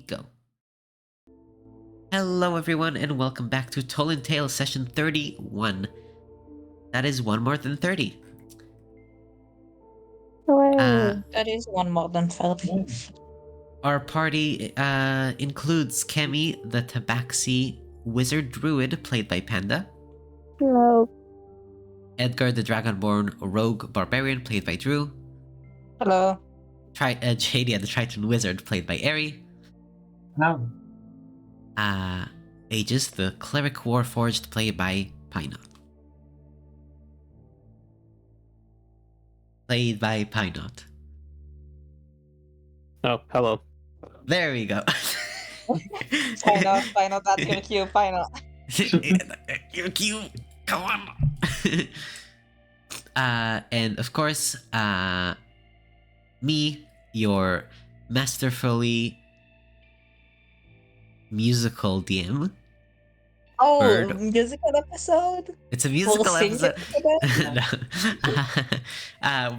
go. Hello everyone and welcome back to Tolin Tales session 31. That is one more than 30. That is one more than 30. Our party includes Kemi, the Tabaxi Wizard Druid, played by Panda. Hello. Edgar, the Dragonborn Rogue Barbarian, played by Drew. Hello. Jadia, the Triton Wizard, played by Eri. Hello. Aegis, the Cleric Warforged, played by Pinot. Played by Pinot. Oh, hello. There we go. Pinot, that's your cue, Pinot. Your cue. Come on. And of course, me, your masterfully musical DM. Oh, Bird. musical episode? It's a musical We'll sing episode. it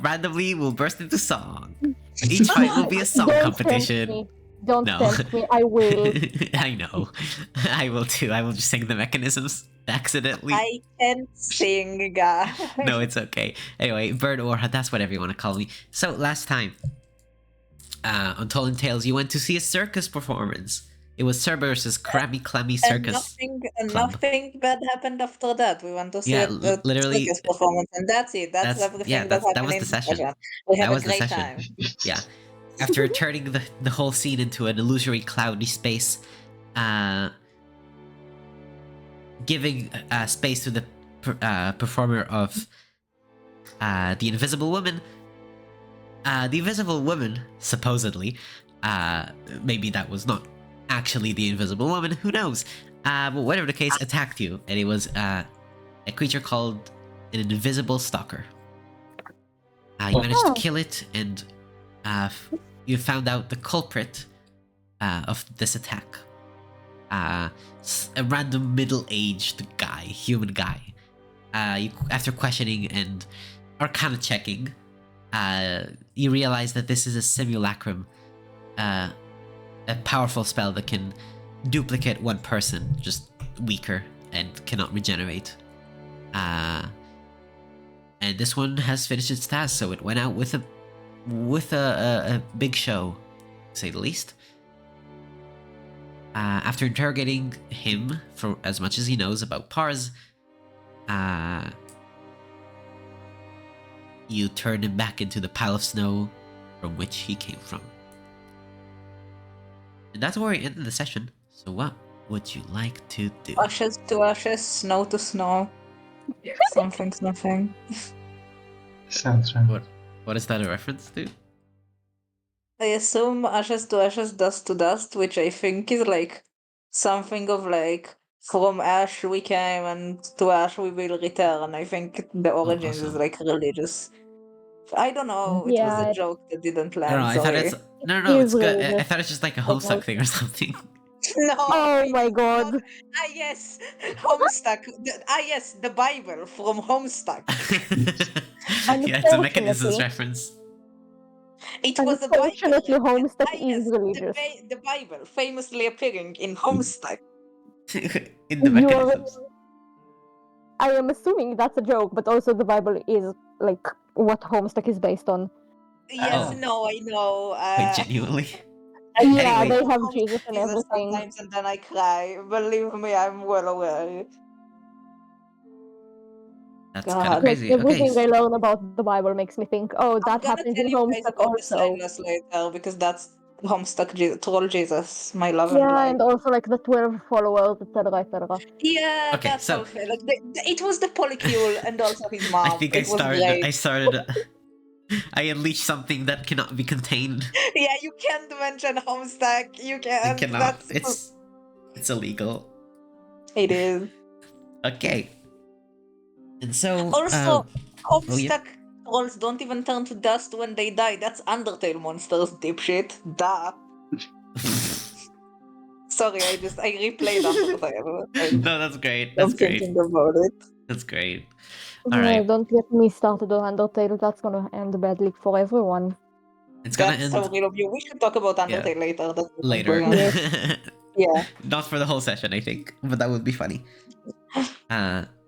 Randomly, we'll burst into song. Each fight will be a song competition. Don't No. tempt me. I will. I know. I will too. I will just sing the mechanisms accidentally. I can't sing, guys. No, it's okay. Anyway, Bird or that's whatever you want to call me. So last time, on Tolin Tales, you went to see a circus performance. It was Cerberus's Clammy Clammy Circus. And Club. nothing bad happened after that. We went to see a literally. circus performance, and that's it. That's everything that happened was in the session. We had That was a great the session. time. Yeah. After turning the whole scene into an illusory cloudy space, giving space to the performer of the Invisible Woman. The Invisible Woman, supposedly, maybe that was not actually the Invisible Woman, who knows? But whatever the case, attacked you, and it was a creature called an Invisible Stalker. You managed to kill it, and you found out the culprit of this attack. A random middle-aged guy, human guy. After questioning and arcana checking, you realize that this is a simulacrum, a powerful spell that can duplicate one person, just weaker and cannot regenerate. And this one has finished its task, so it went out with a big show, to say the least. After interrogating him for as much as he knows about Pars, you turn him back into the pile of snow from which he came from. And that's where we ended the session. So what would you like to do? Ashes to ashes, snow to snow. Something. Sounds right. What is that a reference to? I assume ashes to ashes, dust to dust, which I think is like something of like from ash we came and to ash we will return. I think the origins is awesome. like religious. I don't know. It was Yeah, a joke that didn't No, land. I thought sorry. it's no, it's good. Easily. I thought it's just like a Homestuck thing or something. No. Oh my god. Yes, Homestuck. Yes, the Bible from Homestuck. Yeah, it's a mechanisms Unfortunately. reference. It was the Bible. Unfortunately, Homestuck Yes, is religious. the Bible, famously appearing in Homestuck. In the You are- mechanisms. I am assuming that's a joke, but also the Bible is like what Homestuck is based on. Yes, Oh. no, I know. Wait, genuinely. Yeah, Anyway. they have Homestuck Jesus and everything. sometimes, and then I cry. Believe me, I'm well aware. That's God. kind of Like crazy. everything Okay. I learn about the Bible makes me think, oh, I'm that gonna happens tell in you guys Homestuck about the also. Silas later because that's Homestuck Troll Jesus, my love and Yeah, life. and also like the 12 followers, etc., etc. Yeah, Okay, that's so- all. Like it was the polycule and also his mom. I think I it was started. great. I started. I unleashed something that cannot be contained. Yeah, you can't mention Homestuck. You I can't. cannot. That's It's illegal. it is. Okay. And so. Also, oh, yeah. Homestuck trolls don't even turn to dust when they die. That's Undertale monsters, dipshit. Duh. Sorry, I replayed Undertale. No, that's great. That's I'm great. thinking about it. That's great. Yeah, Alright. don't get me started on Undertale, that's gonna end badly for everyone. It's gonna That's end so real of you. We should talk about Yeah. Undertale later. That's what's later. going on. Yeah. Not for the whole session, I think, but that would be funny.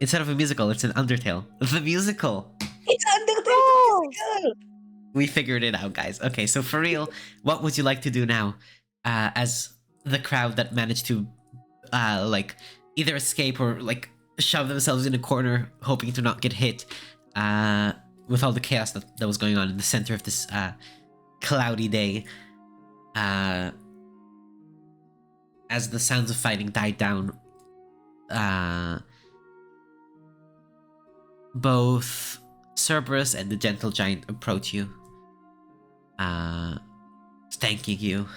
Instead of a musical, it's an Undertale. The musical. It's Undertale Oh! the musical! We figured it out, guys. Okay, so for real, what would you like to do now? As the crowd that managed to, like, either escape or like shove themselves in a corner, hoping to not get hit, with all the chaos that was going on in the center of this cloudy day. As the sounds of fighting died down, both Cerberus and the gentle giant approach you, thanking you,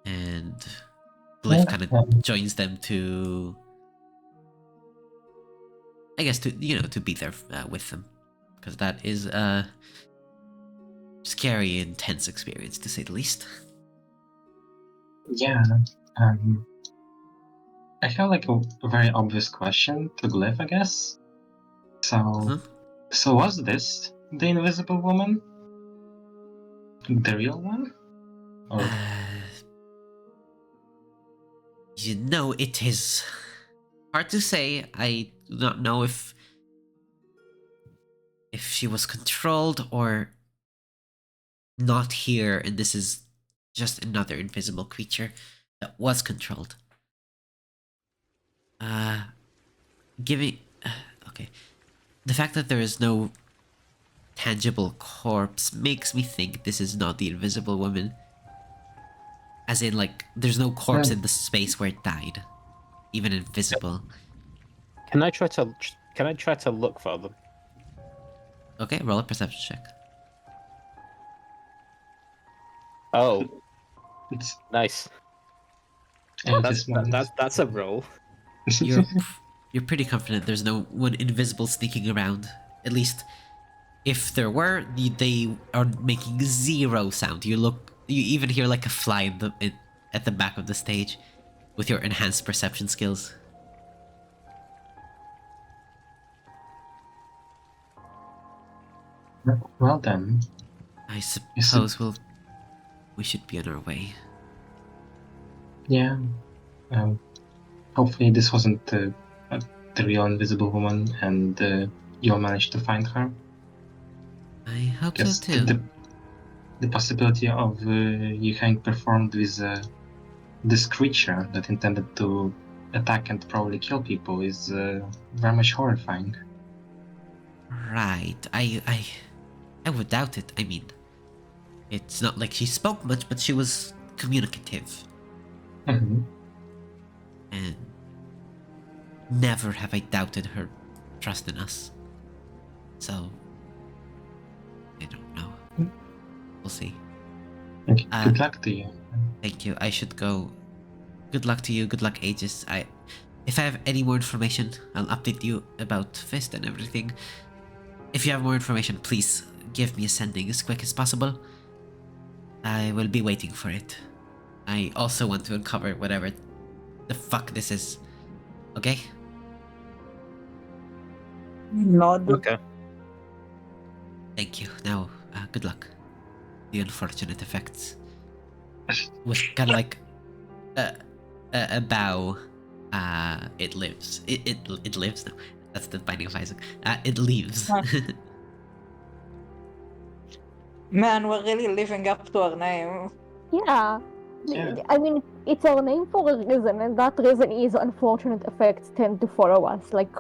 and Glyph kind of joins them to, I guess, to to be there with them, because that is a scary, intense experience to say the least. Yeah. I have like a very obvious question to Glyph, I guess. So, so was this the Invisible Woman? The real one? Or It is hard to say. I do not know if she was controlled or not here, and this is just another invisible creature that was controlled. Giving okay, the fact that there is no tangible corpse makes me think this is not the Invisible Woman. As in, like, there's no corpse in the space where it died, even invisible. can I try to look for them? Okay, roll a perception check. Oh, It's nice. That's a roll. You're pretty confident there's no one invisible sneaking around. At least, if there were, they are making zero sound. You even hear like a fly at the back of the stage, with your enhanced perception skills. well then. I suppose we should be on our way. Yeah. Hopefully this wasn't the real Invisible Woman, and you'll manage to find her. I hope so Guess too. the possibility of you having performed with this creature that intended to attack and probably kill people is very much horrifying. Right. I would doubt it. I mean, it's not like she spoke much, but she was communicative. Mm-hmm. And never have I doubted her trust in us. So, I don't know. We'll see. Good luck to you. Thank you. I should go. Good luck to you. Good luck, Aegis. If I have any more information, I'll update you about Fist and everything. If you have more information, please give me a sending as quick as possible. I will be waiting for it. I also want to uncover whatever the fuck this is. Okay? Nod. Okay. Thank you. Now, good luck. The unfortunate effects. With kind of like a bow, it lives. It lives now. That's the Binding of Isaac. It leaves. Huh. Man, we're really living up to our name. Yeah. Yeah. I mean, it's our name for a reason, and that reason is unfortunate effects tend to follow us. Like,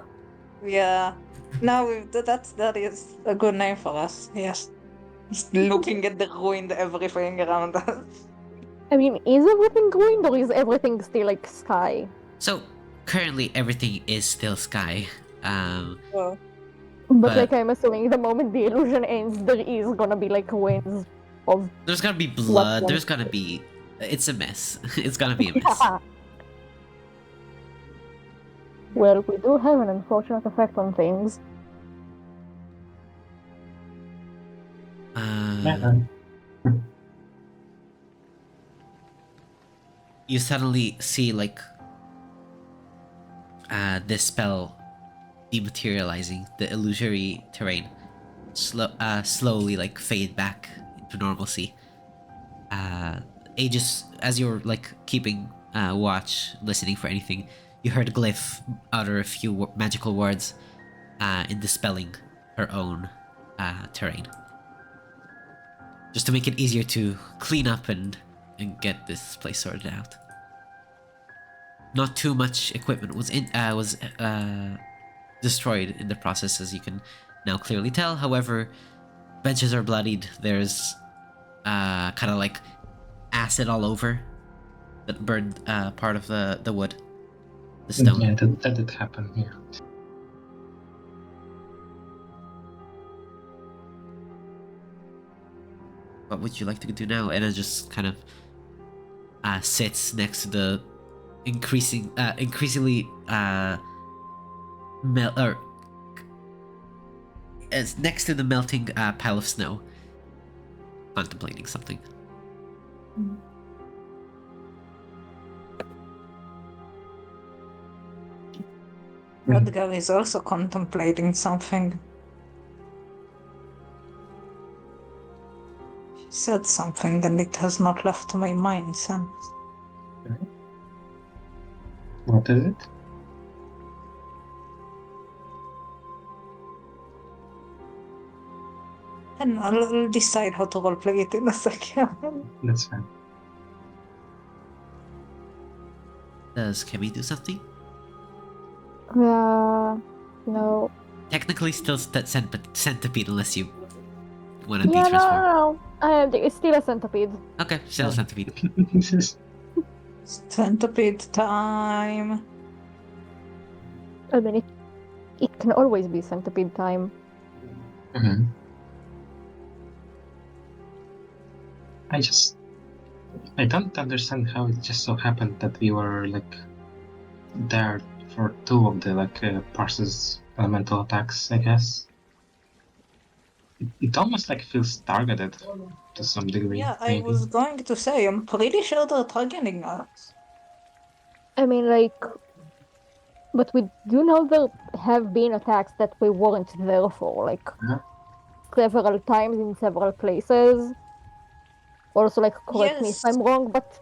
Yeah. No, that is a good name for us. Yes. Just looking at the ruined everything around us. I mean, is everything ruined or is everything still like sky? So currently everything is still sky. Oh. But like, I'm assuming the moment the illusion ends, there is gonna be like winds of. There's gonna be blood. What There's gonna be. It's a mess. It's gonna be a mess. Well, we do have an unfortunate effect on things. You suddenly see like this spell dematerializing, the illusory terrain slowly like fade back into normalcy. Aegis, as you're like keeping watch, listening for anything, you heard Glyph utter a few magical words in dispelling her own terrain. Just to make it easier to clean up and get this place sorted out. Not too much equipment was destroyed in the process, as you can now clearly tell. However, benches are bloodied. There's kind of like acid all over that burned part of the wood, the stone. Yeah, that did happen here. What would you like to do now? And it just kind of sits next to the increasingly it's next to the melting pile of snow, contemplating something. Edgar is also contemplating something. She said something and it has not left my mind since. What is it? And I'll decide how to roleplay it in a second. That's fine. Does Kemi do something? No. Technically, still centipede unless you want to Yeah, de-transform. no. It's still a centipede. Okay, still centipede. Centipede time. I mean, it can always be centipede time. Mm-hmm. I don't understand how it just so happened that we were like there for two of the like Parse's elemental attacks, I guess. It almost like feels targeted to some degree. Yeah, I maybe. was going to say, I'm pretty sure they're targeting us. I mean, like, but we do know there have been attacks that we weren't there for, like, Yeah. several times in several places. Also, like, correct me if Yes. I'm wrong, but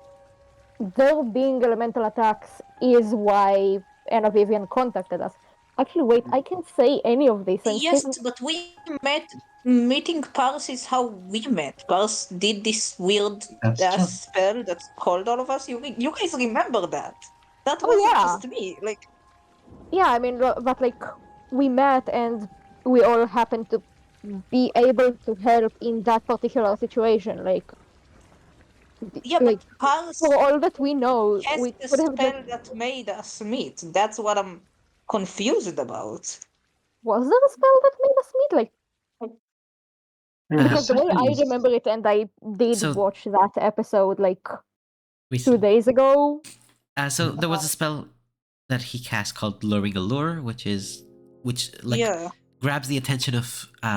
there being elemental attacks is why Anna Vivian contacted us. Actually, wait, I can't say any of this. Yes, but we met. Meeting Pars is how we met. Pars did this weird That's true. spell that called all of us. You guys remember that? That Oh, wasn't yeah. just me. Like, Yeah, I mean, but like, we met and we all happened to be able to help in that particular situation. Like, yeah, like but Pars for all that we know, has we the could have spell just. that made us meet. That's what I'm confused about. Was there a spell that made us meet? Like, because the way I Yes. remember it, and I did So- watch that episode like 2 Recently. days ago. So there was a spell that he cast called Luring Allure, which like Yeah. grabs the attention of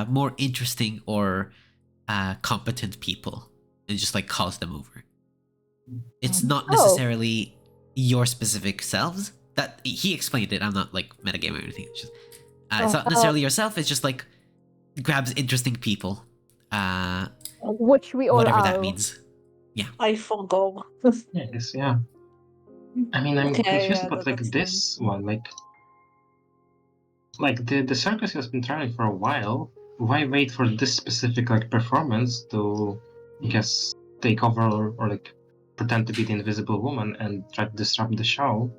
more interesting or competent people and just like calls them over. It's not Oh. necessarily your specific selves. That he explained it. I'm not like metagame or anything. It's just it's not necessarily yourself. It's just like grabs interesting people. Which we all Whatever are. that means. I forgot. Yes, yeah. I mean, I'm Okay, confused yeah, about like that's this one. Like the circus has been trying for a while. Why wait for this specific like performance to, I guess, take over or like pretend to be the Invisible Woman and try to disrupt the show?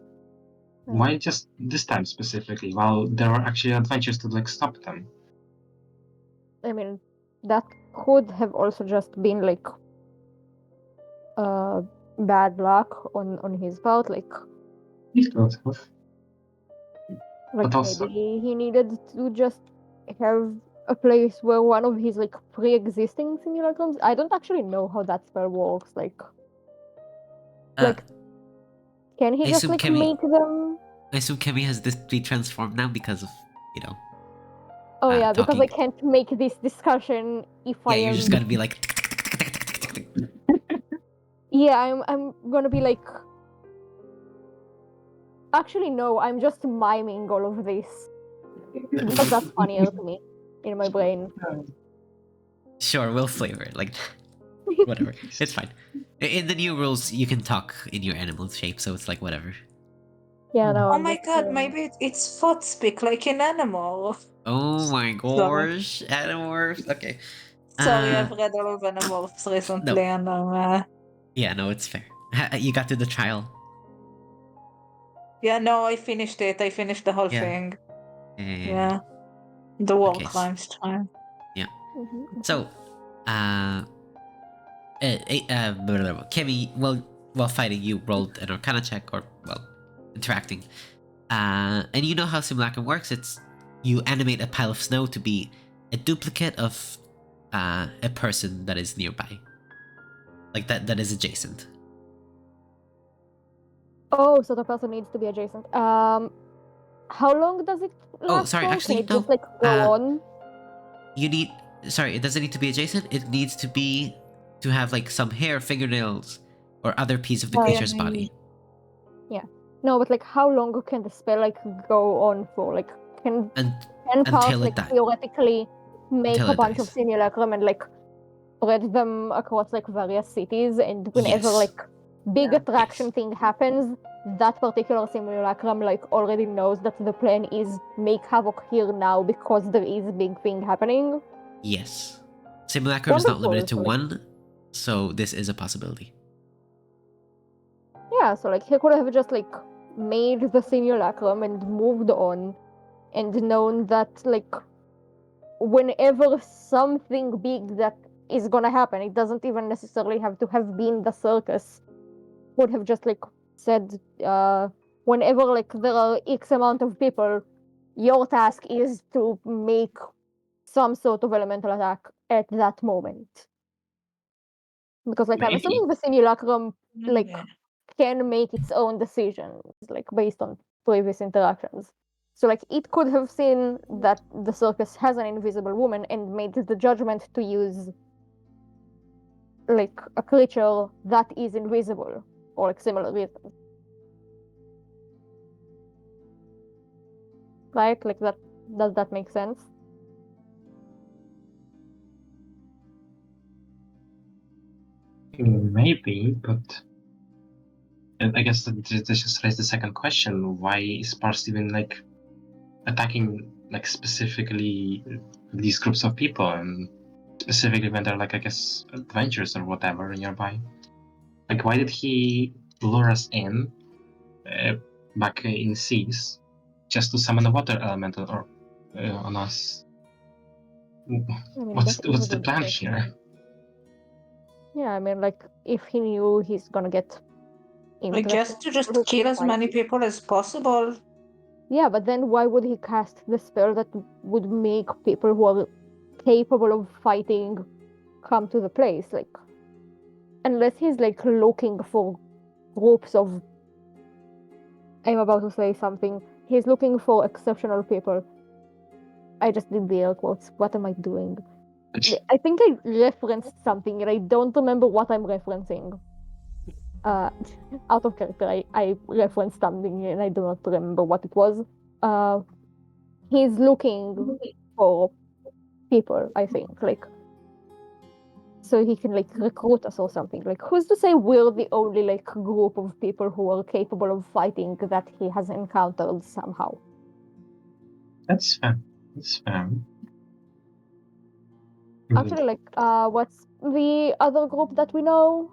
Why just this time specifically? While there are actually adventures to like stop them. I mean, that could have also just been like bad luck on his part. Like It could have. But also, maybe he needed to just have a place where one of his like pre-existing simulacrums. I don't actually know how that spell works. Like, can he I just assume like Kemi- make them? I assume Kemi has this be transformed now because of Oh yeah, because I talking. can't make this discussion if Yeah, I am. you're just gonna be like. Yeah, I'm gonna be like. Actually, no, I'm just miming all of this because that's funnier to me. in my brain. Sure, we'll flavor it like whatever. It's fine. In the new rules, you can talk in your animal shape, so it's like whatever. Yeah, no. Oh I'm my just, god, maybe it's foot speak like an animal. Oh my Sorry. gosh, Animorphs. Okay. Sorry, I've read all of Animorphs recently, and Yeah, no, it's fair. You got to the trial. yeah, no, I finished it. I finished the whole Yeah. thing. And Yeah, the war Okay, crimes trial. Mhm. so, Kimmy, while fighting, you rolled an Arcana check, or well, interacting. And you know how simulacrum works. It's you animate a pile of snow to be a duplicate of a person that is nearby, like that is adjacent. Oh, so the person needs to be adjacent. How long does it last sorry, for? actually, Can it no. just like go on? You need. Sorry, it doesn't need to be adjacent. It needs to have like some hair, fingernails, or other piece of the Oh, yeah, creature's body. No, but like how long can the spell like go on for? Like can And 10 parts until like it dies. theoretically make Until a it bunch of dies. simulacrum and like spread them across like various cities, and whenever Yes. like big attraction Yes. thing happens, that particular simulacrum like already knows that the plan is make havoc here now because there is a big thing happening. Yes. Simulacrum is not limited to Wonderful, so, like, one, so this is a possibility. yeah, so like he could have just like made the simulacrum and moved on and known that like whenever something big that is gonna happen, it doesn't even necessarily have to have been the circus, would have just like said whenever like there are X amount of people, your task is to make some sort of elemental attack at that moment. Because like I'm Maybe. assuming the simulacrum like Yeah. can make its own decisions, like based on previous interactions. So like it could have seen that the circus has an invisible woman and made the judgment to use like a creature that is invisible or like similar reasons. Right? Like that does that make sense? Maybe, but I guess this just raises the second question: why is Pars even like attacking like specifically these groups of people, and specifically when they're like, I guess, adventures or whatever nearby? Like, why did he lure us in back in seas just to summon a water elemental or on us? I mean, What's that is a the good plan question. here? Yeah, I mean, like if he knew he's gonna get I guess interested to in just people who kill can as fight many it. people as possible. Yeah, but then why would he cast the spell that would make people who are capable of fighting come to the place? Like, unless he's like looking for groups of. I'm about to say something. He's looking for exceptional people. I just did the air quotes. What am I doing? I think I referenced something and I don't remember what I'm referencing. Out of character, I referenced something and I do not remember what it was. He's looking for people, I think, like so he can like recruit us or something. Like who's to say we're the only like group of people who are capable of fighting that he has encountered somehow? That's fair. That's fair. Actually, like what's the other group that we know?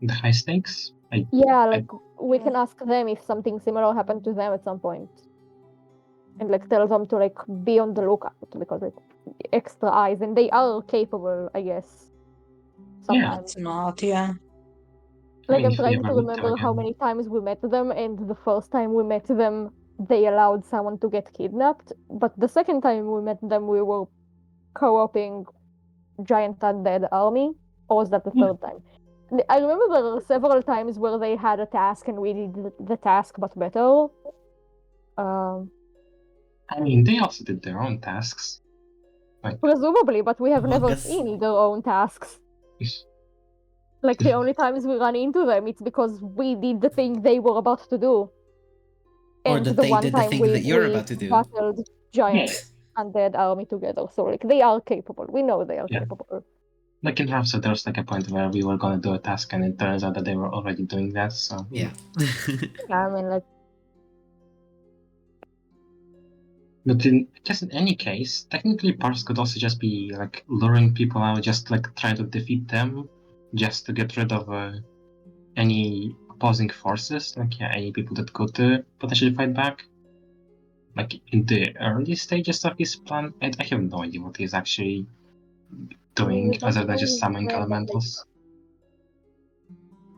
The high stakes? Yeah, like we can ask them if something similar happened to them at some point. And like tell them to like be on the lookout because like extra eyes and they are capable, I guess. Sometimes. Smart, yeah. Like I'm if we trying ever to meet them remember how again. many times we met them, and the first time we met them, they allowed someone to get kidnapped. But the second time we met them, we were co-oping giant undead army. Or was that the third time? I remember there were several times where they had a task and we did the task but better. I mean, they also did their own tasks. Like, Presumably, but we have Among never Us. seen their own tasks. Like the only times we run into them, it's because we did the thing they were about to do. Or And that the they one did the time thing we that you're about to do. battled giants. undead army together. So like they are capable. We know they are Yeah. capable. Like in Rhapsody, there was like a point where we were gonna do a task, and it turns out that they were already doing that. So Yeah. I mean, like But in just in any case, technically Pars could also just be like luring people out, just like try to defeat them, just to get rid of any opposing forces. Like yeah, any people that could potentially fight back. Like in the early stages of his plan, I have no idea what he's actually I mean, doing you don't other than know just his summoning plan, but elementals.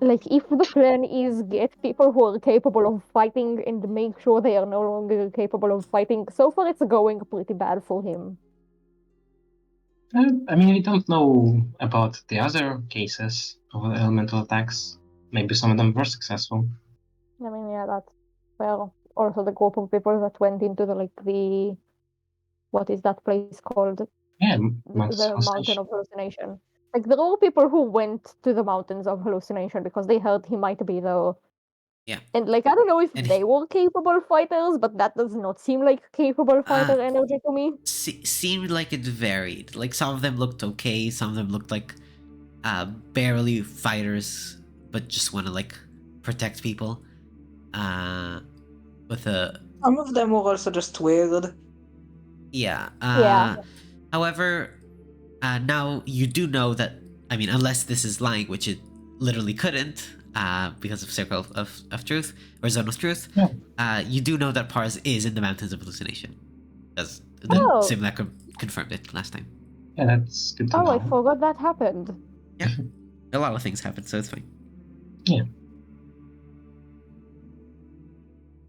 like if the plan is get people who are capable of fighting and make sure they are no longer capable of fighting, so far it's going pretty bad for him. I mean, I don't know about the other cases of elemental attacks. Maybe some of them were successful. I mean, yeah, that's well. Also, the group of people that went into the what is that place called? Yeah, The Mountain of Hallucination. Like there were people who went to the Mountains of Hallucination because they heard he might be there. Yeah. And like I don't know if And they were capable fighters, but that does not seem like capable fighter Uh, energy to me. seemed like it varied. Like some of them looked okay, some of them looked like barely fighters, but just want to like protect people. With a Some of them were also just weird. yeah. Yeah. However, now you do know that. I mean, unless this is lying, which it literally couldn't, because of Circle of Truth or Zone of Truth. Yeah. You do know that Pars is in the Mountains of Hallucination, because the Oh. simulacrum confirmed it last time. Yeah, that's good to Oh, know. I forgot that happened. Yeah, a lot of things happened, so it's fine. Yeah.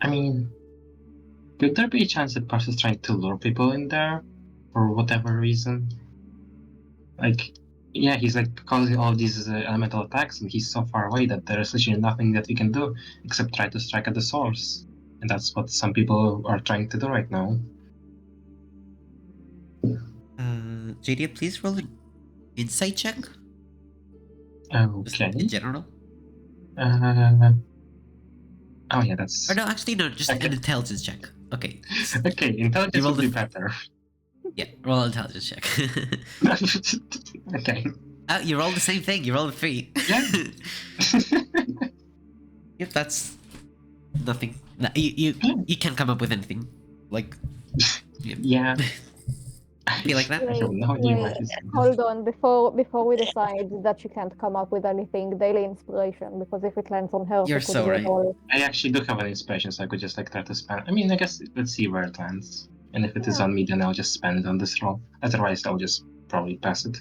I mean, could there be a chance that Pars is trying to lure people in there for whatever reason? Like, yeah, he's like causing all these elemental attacks, and he's so far away that there is literally nothing that we can do except try to strike at the source. And that's what some people are trying to do right now. JD, please roll an insight check. Just Okay. in general. Oh yeah, that's Or no, actually no, just okay. an intelligence check. Okay. Okay, intelligence rolled would be a better. Yeah, roll an intelligence check. Okay. Oh, you rolled the same thing. You rolled a 3. Yeah. Yep, that's nothing. No, you can't come up with anything. Like, Yeah. be like that. I have no idea why Wait, he's doing this. hold on. Before we decide that she can't come up with anything, daily inspiration, because if it lands on her, You're she could so get right. all. I actually do have an inspiration, so I could just like try to spend. I mean, I guess let's see where it lands. And if it is Yeah. on me, then I'll just spend it on this roll. Otherwise, I'll just probably pass it.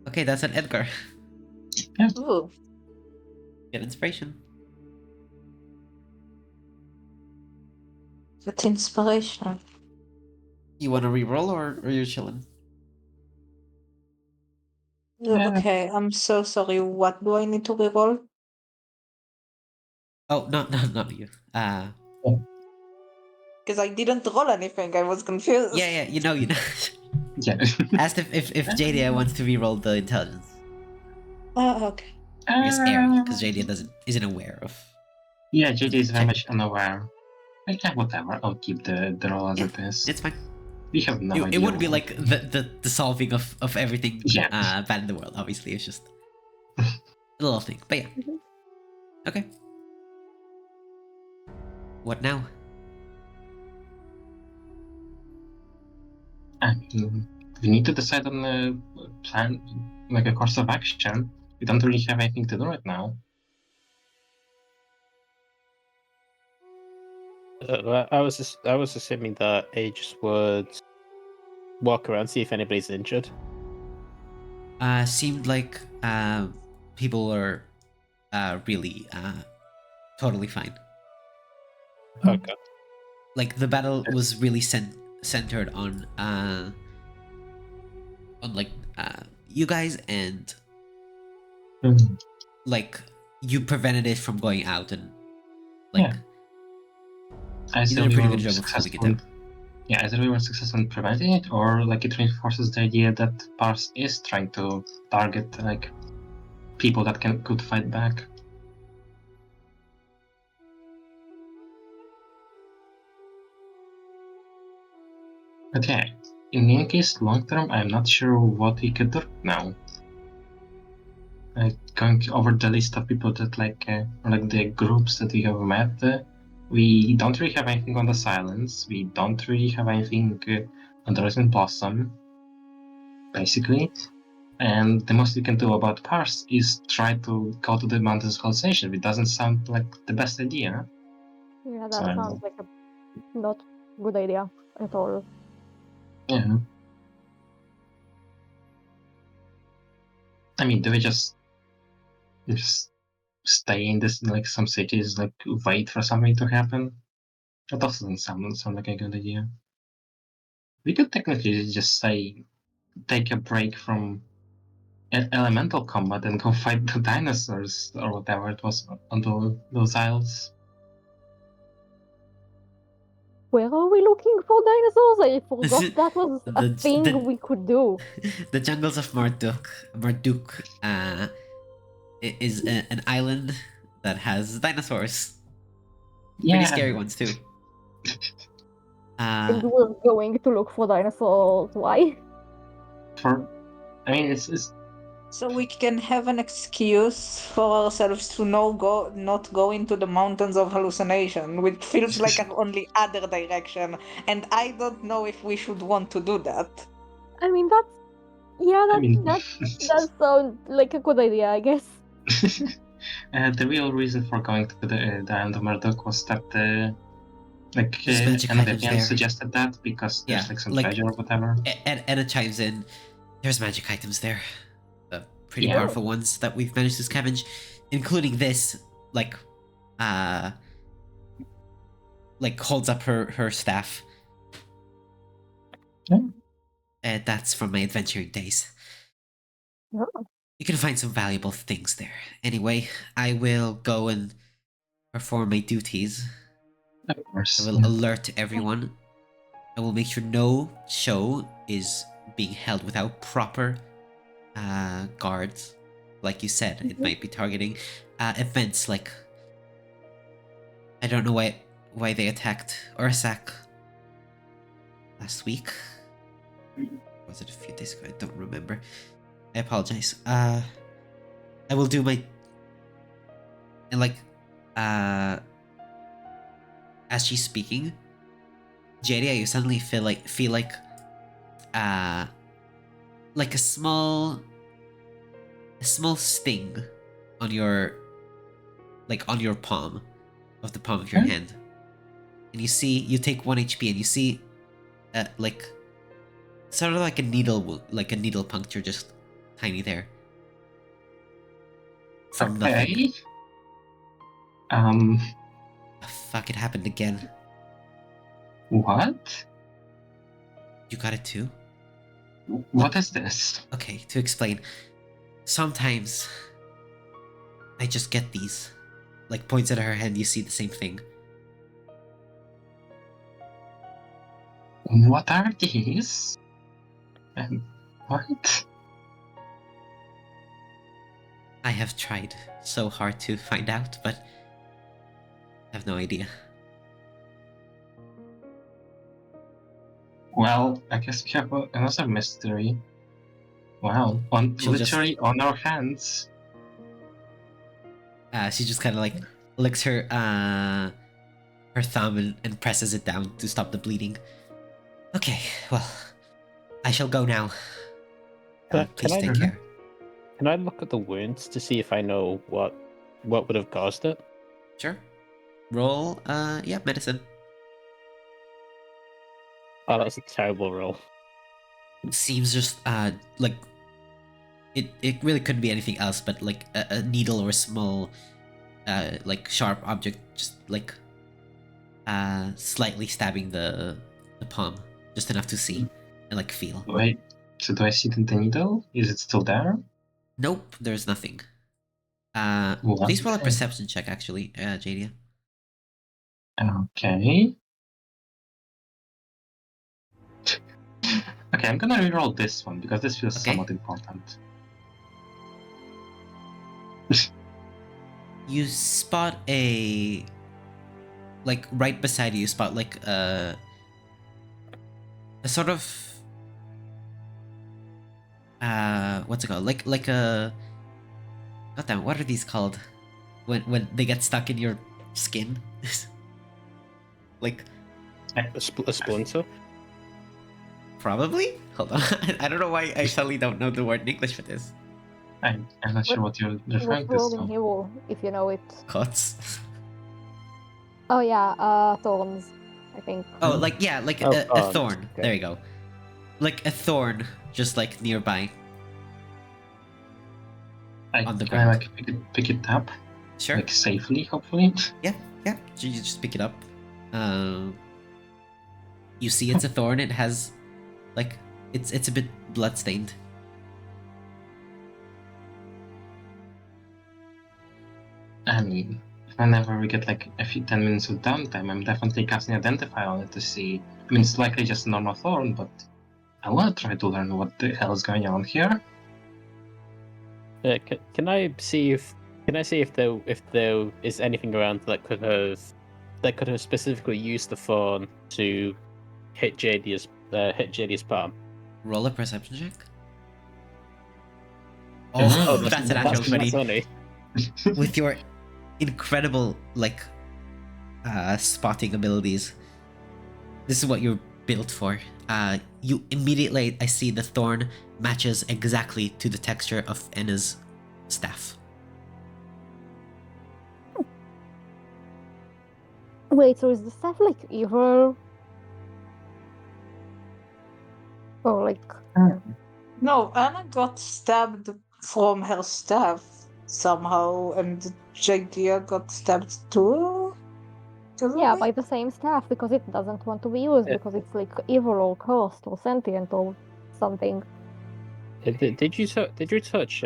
Okay, that's an Edgar. Ooh. Get inspiration. With inspiration. You want to re-roll or you're chilling? Yeah. Okay, I'm so sorry. What do I need to reroll? Oh, no, not you. Because I didn't roll anything. I was confused. Yeah, you know. Yeah. Asked if JDI wants to re-roll the intelligence. Oh, okay. I guess Ari, because JDI isn't aware of. Yeah, JD is very Check. much unaware. Like, yeah, whatever. I'll keep the roll as it is. It's fine. We have no idea. It wouldn't be what- like the solving of everything Yeah. bad in the world. Obviously, it's just a little thing. But yeah. Okay. What now? I mean, we need to decide on a plan, like a course of action. We don't really have anything to do right now. I was assuming that Aegis would walk around, see if anybody's injured. Seemed like people are really totally fine. Okay. Like the battle was really centered on like you guys, and like you prevented it from going out, and like Yeah. I you did a pretty good job of holding it down. Yeah, either we were successful in preventing it, or like it reinforces the idea that Pars is trying to target like people that could fight back. But yeah, in any case, long term, I'm not sure what we could do now. Going over the list of people that or like the groups that we have met, we don't really have anything on the Silence. We don't really have anything on the Resident Blossom, basically. And the most we can do about Pars is try to go to the Mountains Constellation. It doesn't sound like the best idea. Yeah, that sounds like a not good idea at all. Yeah. I mean, do we just stay in this like some cities, like wait for something to happen? That doesn't sound like a good idea. We could technically just say take a break from elemental combat and go fight the dinosaurs or whatever it was on those isles. Where are we looking for dinosaurs? I forgot that was a The- thing the- we could do. The jungles of Marduk is an island that has dinosaurs. Pretty scary ones too. And we're going to look for dinosaurs. Why? I mean, it's So we can have an excuse for ourselves to not go into the mountains of hallucination, which feels like an only other direction, and I don't know if we should want to do that. I mean, that sounds like a good idea, I guess. the real reason for going to the island of Marduk was that There's magic another items game there. suggested that because there's Yeah, some like- treasure or whatever. Edda chimes in. There's magic items there. Pretty Yeah. powerful ones that we've managed to scavenge, including this, like holds up her staff. Yeah. And that's from my adventuring days. Oh. You can find some valuable things there. Anyway, I will go and perform my duties. Of course. I will alert everyone. I will make sure no show is being held without proper guards. Like you said, it might be targeting events like, I don't know why they attacked Ursak last week. Was it a few days ago? I don't remember. I apologize. I will do my, and like as she's speaking, Jadia, you suddenly feel like a small sting on your palm of the palm of your hand, and you take 1 HP, and you see sort of like a needle puncture, just tiny there from nothing. Fuck, it happened again. What? You got it too? What is this? Okay, to explain. Sometimes I just get these. Like, points at her hand, you see the same thing. What are these? And what? I have tried so hard to find out, but I have no idea. Well, I guess we have another mystery. Wow, literally on our hands. She just kind of like licks her thumb and presses it down to stop the bleeding. Okay, well, I shall go now. Please take care. Can I look at the wounds to see if I know what would have caused it? Sure. Roll, medicine. Oh, that's a terrible roll. It seems just like it really couldn't be anything else but like a needle or a small like sharp object just like slightly stabbing the palm, just enough to see and like feel. Wait, so do I see the needle? Is it still there? Nope, there's nothing. What? Please roll a perception check, actually, Jadia. Okay. Okay, I'm gonna reroll this one because this feels somewhat important. You spot like right beside you, spot like a sort of what's it called? Like a goddamn, what are these called? When they get stuck in your skin? Like A splinter? probably? Hold on. I don't know why I suddenly don't know the word in English for this. I'm not sure what you're referring to. What's So. hero, if you know it? Cuts. Oh yeah, thorns, I think. Oh, like yeah, like Oh, a thorn. okay. There you go. Like a thorn, just like nearby. On the Can I ground. like pick it up? Sure. Like safely, hopefully. Yeah. So you just pick it up. You see it's a thorn. It has, like, it's a bit bloodstained. And whenever we get like a few 10 minutes of downtime, I'm definitely casting Identify on it to see. I mean, it's likely just a normal thorn, but I want to try to learn what the hell is going on here. Can I see if there is anything around that could have specifically used the thorn to hit JD's palm? Roll a perception check. Yeah. Oh, that's a natural 20. funny. With your incredible spotting abilities, this is what you're built for. You immediately, I see the thorn matches exactly to the texture of Enna's staff. Wait, so is the staff like evil? Or like No, Anna got stabbed from her staff somehow, and Jagia got stabbed too? yeah, by the same staff because it doesn't want to be used Yeah. because it's like evil or cursed or sentient or something. Did you touch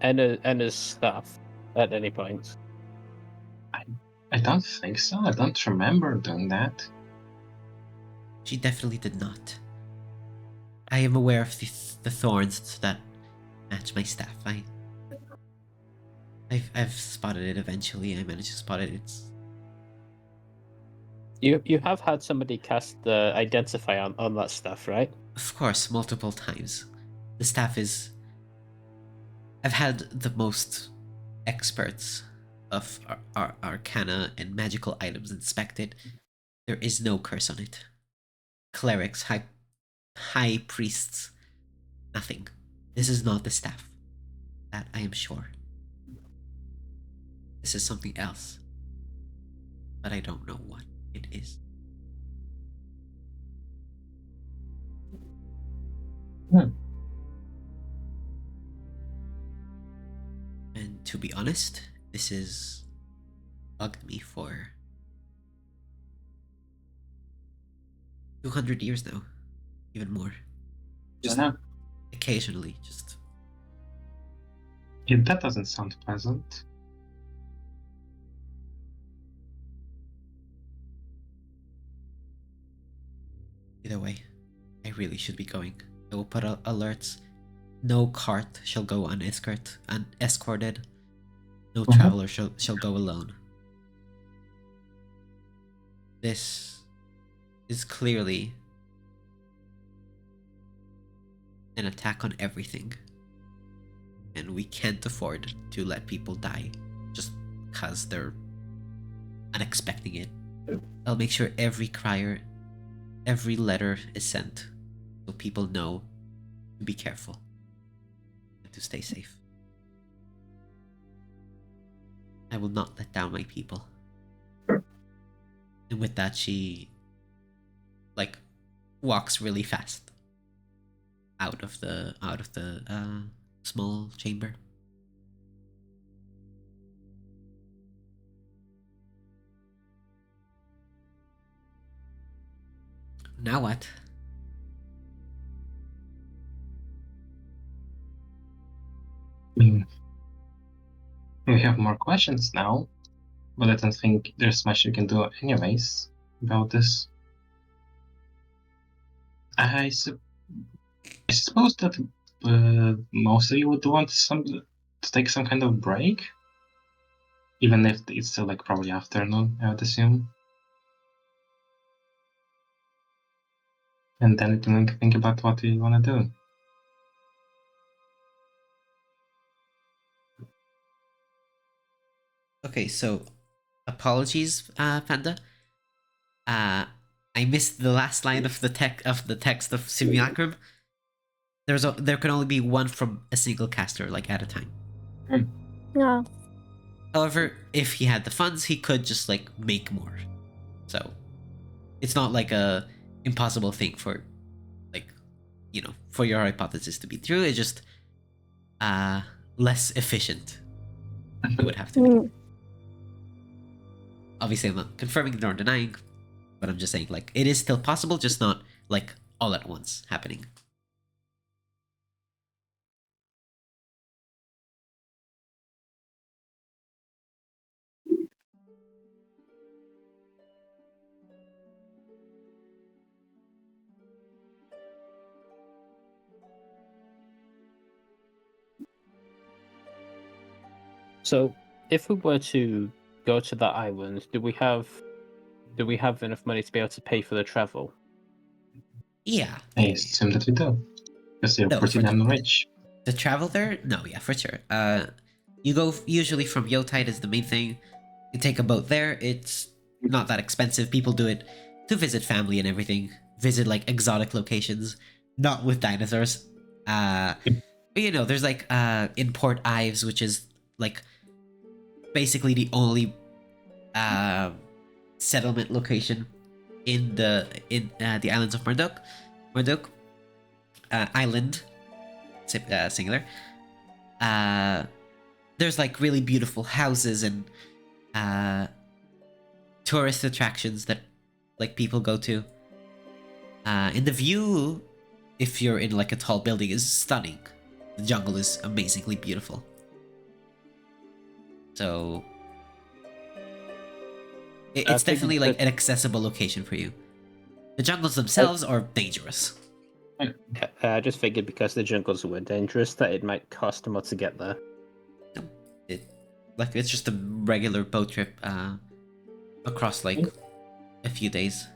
Enna's staff at any point? I don't think so. I don't remember doing that. She definitely did not. I am aware of the thorns that match my staff. I've spotted it eventually. I managed to spot it. It's You have had somebody cast the Identify on that stuff, right? of course multiple times. The staff is. I've had the most experts of our arcana and magical items inspected. There is no curse on it. Clerics, high priests, nothing. This is not the staff. That I am sure. This is something else. But I don't know what it is. And to be honest, this has bugged me for 200 years now. Even more. Just Yeah. occasionally, just Yeah, that doesn't sound pleasant. either way. I really should be going. I will put out alerts. No cart shall go unescorted. No traveler shall go alone. This is clearly an attack on everything. And we can't afford to let people die just because they're unexpecting it. I'll make sure every crier, every letter is sent so people know to be careful and to stay safe. I will not let down my people. And with that, she walks really fast out of the small chamber. Now what? I mean, we have more questions now, but I don't think there's much you can do anyways about this. I suppose that most of you would want to take some kind of break, even if it's still like probably afternoon, I would assume. And then you can think about what you want to do. Okay, so apologies, Panda. I missed the last line of the text of Simulacrum. There can only be one from a single caster, like at a time. Yeah. However, if he had the funds, he could just like make more. So it's not like a impossible thing for, like, for your hypothesis to be true. It's just less efficient. It would have to be. Mm. Obviously, I'm not confirming nor denying, but I'm just saying, like, it is still possible, just not like all at once happening. So, if we were to go to that island, do we have enough money to be able to pay for the travel? Yeah. I assume that we do. Because you're No, pretty for damn rich. the travel there, no, yeah, for sure. You go usually from Yotide is the main thing. You take a boat there. It's not that expensive. People do it to visit family and everything. Visit like exotic locations, not with dinosaurs. But there's like in Port Ives, which is like basically the only settlement location in the islands of Marduk island, singular. There's like really beautiful houses and tourist attractions that like people go to. And the view, if you're in like a tall building, is stunning. The jungle is amazingly beautiful. So it's definitely like an accessible location for you. The jungles themselves are dangerous. I just figured because the jungles were dangerous that it might cost more to get there. It's just a regular boat trip across like a few days.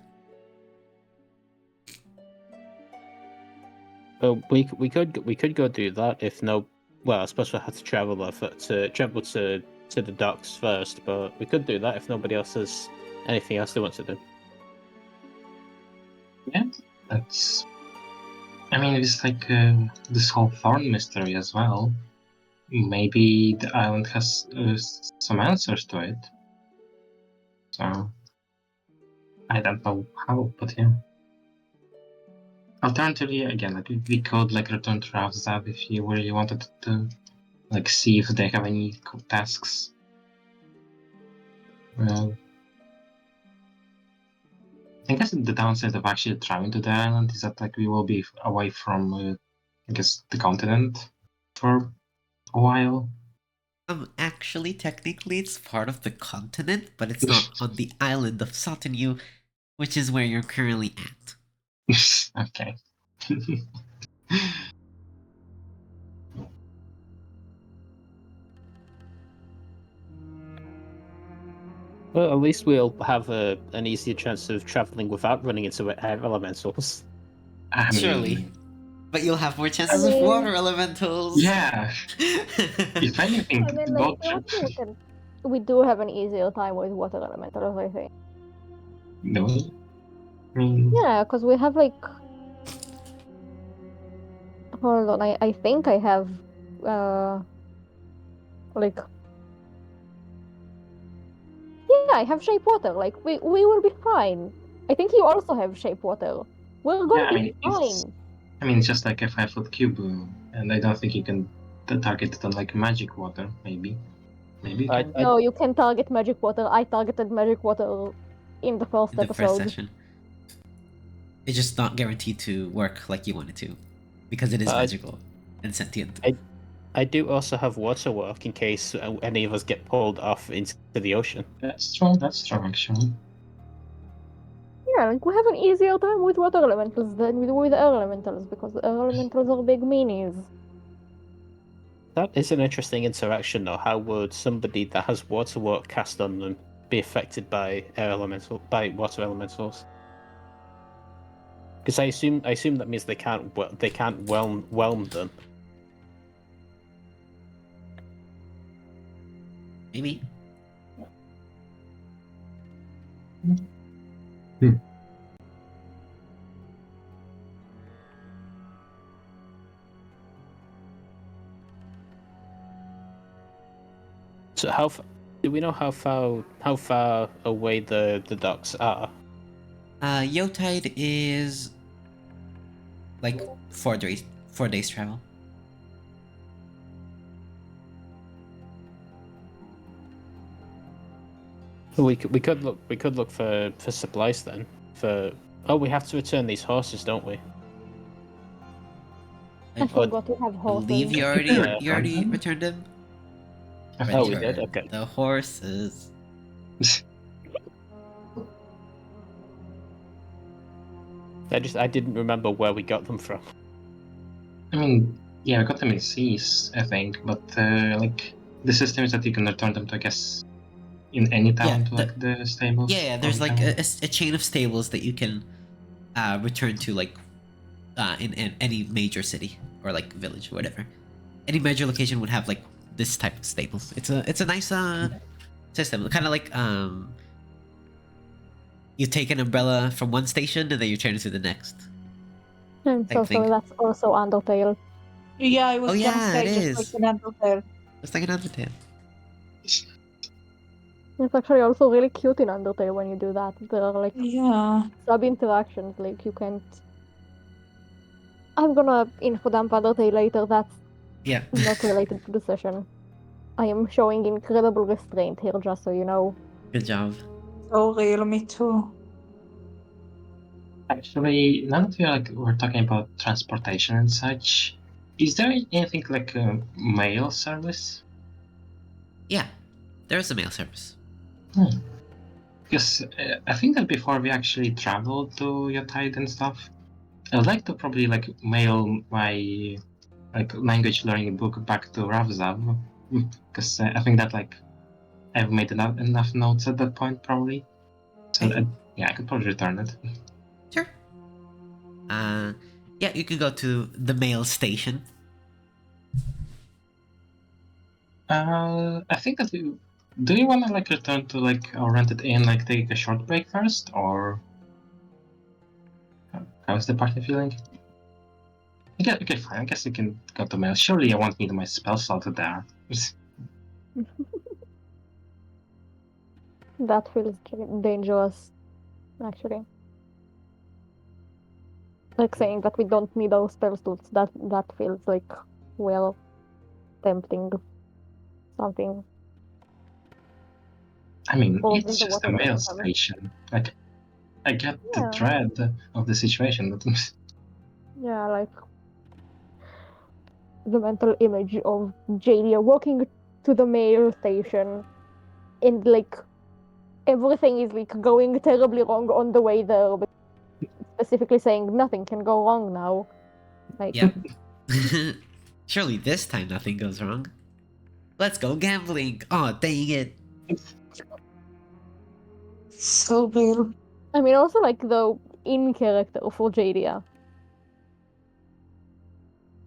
Well, we could go do that if no. Well, I suppose we'll have to travel there to the docks first, but we could do that if nobody else has anything else they want to do. Yeah, that's. I mean, it's like this whole Thorn mystery as well. Maybe the island has some answers to it. So I don't know how, but yeah. Alternatively, again, like we could like return to Ravzab if you really wanted to, like, see if they have any tasks. Well, I guess the downside of actually traveling to the island is that like we will be away from, I guess, the continent for a while. Actually, technically, it's part of the continent, but it's not on the island of Sotenu, which is where you're currently at. Okay. Well, at least we'll have an easier chance of traveling without running into air elementals. I mean, Surely. But you'll have more chances of water elementals. Yeah. If anything, I mean, boat like, trip. we do have an easier time with water elementals, I think. No. I mean, Yeah, because we have like. Hold on, I think I have, like. Yeah, I have shape water. Like we will be fine. I think you also have shape water. We're going to be fine. It's just like a 5-foot cube, and I don't think you can target it on like magic water. Maybe you can. No, you can target magic water. I targeted magic water in the first episode. Session. It's just not guaranteed to work like you want it to, because it is magical and sentient. I do also have water work in case any of us get pulled off into the ocean. That's true actually. Yeah, like we have an easier time with water elementals than we do with air elementals, because air elementals are big meanies. That is an interesting interaction, though. How would somebody that has water work cast on them be affected by water elementals? Because I assume that means they can't whelm them. Maybe. So do we know how far away the docks are? Yotide is like 4 days travel. We could look for supplies then. We have to return these horses, don't we? I forgot to have I horses. believe you already returned them. Oh, we did? Okay. The horses. I didn't remember where we got them from. I mean, yeah, I got them in C's, I think, but like the system is that you can return them to, I guess, in any town to like the stables. Yeah, there's like a chain of stables that you can return to, like in any major city or like village or whatever. Any major location would have like this type of stables. It's a nice system, kind of like you take an umbrella from one station and then you turn it to the next. I'm so Type thing. sorry, that's also Undertale. Yeah, I was Oh, gonna yeah, say it just is. like an Undertale. It's like an Undertale. It's actually also really cute in Undertale when you do that. There are like Yeah. sub-interactions, like you can't... I'm gonna info dump Undertale later, that's Yeah. not related to the session. I am showing incredible restraint here, just so you know. Good job. So real, me too. Actually, now that we're talking about transportation and such, is there anything like a mail service? Yeah, there is a mail service. Because I think that before we actually traveled to Yotide and stuff, I would like to probably like mail my like language learning book back to Ravzav, because I think that like I've made enough notes at that point probably. So Okay. yeah, I could probably return it. Sure. Yeah, you could go to the mail station. I think that do you want to like return to like or rent it in, like take a short break first, or how's the party feeling? Okay, fine. I guess you can go to mail. Surely I won't need my spell slot there. That feels dangerous, actually. Like saying that we don't need our spell slots, that feels like, well, tempting. Something. I mean, Or it's the just a water mail doesn't have it. station. Like, I get the Yeah. dread of the situation, but Yeah, like the mental image of Jadia walking to the mail station and like everything is like going terribly wrong on the way there, but specifically saying nothing can go wrong now. Like, Yep. Surely this time nothing goes wrong. Let's go gambling. Oh, dang it. So real. I mean, also like the in character for Jadia.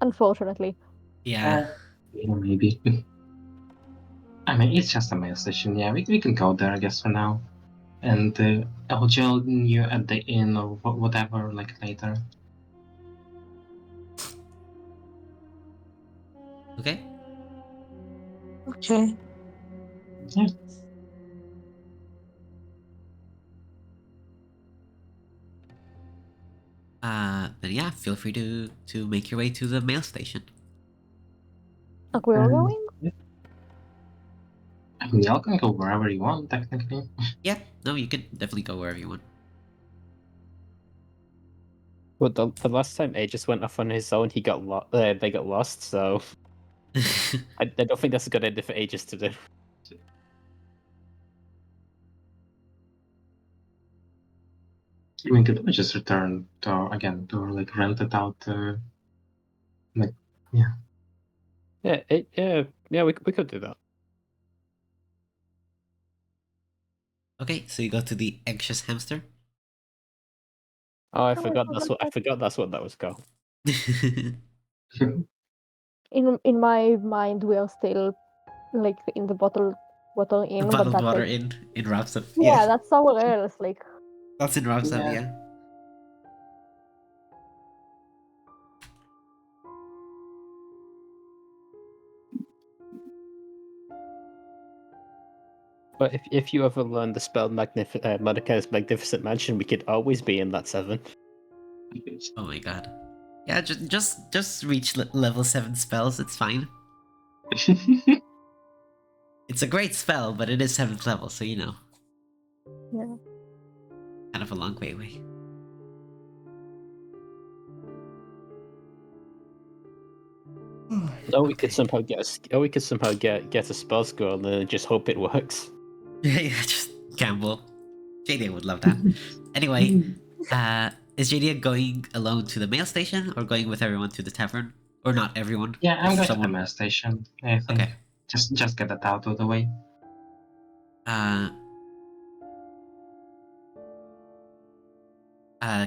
Unfortunately. Yeah. maybe. I mean, it's just a mail station. Yeah, we can go there, I guess, for now. And I'll join you at the inn or whatever, like later. Okay. Okay. Yeah. Then yeah, feel free to make your way to the mail station. Are we all going? Yeah. I mean, y'all can go wherever you want, technically. Yeah, no, you can definitely go wherever you want. Well, the last time Aegis went off on his own, he got they got lost. So I don't think that's a good idea for Aegis to do. We could just return to again to like rent it out. Like yeah. Yeah. We could do that. Okay, so you go to the anxious hamster. Oh, I I forgot. forgot I that. forgot that's what that was called. In my mind, we are still like in the bottle in, but Bottled that's water like in Rapsop. yeah, that's somewhere else. Like That's in Rapsop, Yeah. yeah. But if you ever learn the spell Mordecai's Magnificent Mansion, we could always be in that 7. Oh my god. Yeah, just reach level 7 spells, it's fine. It's a great spell, but it is 7th level, so you know. yeah. Kind of a long way away. Or we could Okay. somehow get a spell score and then just hope it works. Yeah, just gamble. JD would love that. Anyway, is JD going alone to the mail station or going with everyone to the tavern? Or not everyone? Yeah, I'm If going to the someone. mail station, I think. Okay. Just get that out of the way.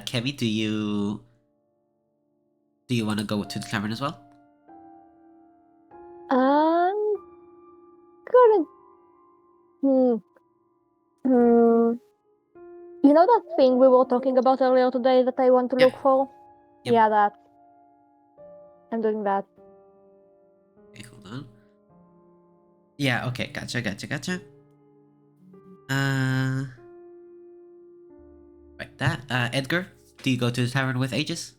Kemi, do you want to go to the tavern as well? I'm gonna. Hmm. Hmm. You know that thing we were talking about earlier today that I want to Yep. look for? Yep. Yeah, that. I'm doing that. Okay, hold on. Yeah, okay, gotcha. Right, that. Edgar, do you go to the tavern with Aegis?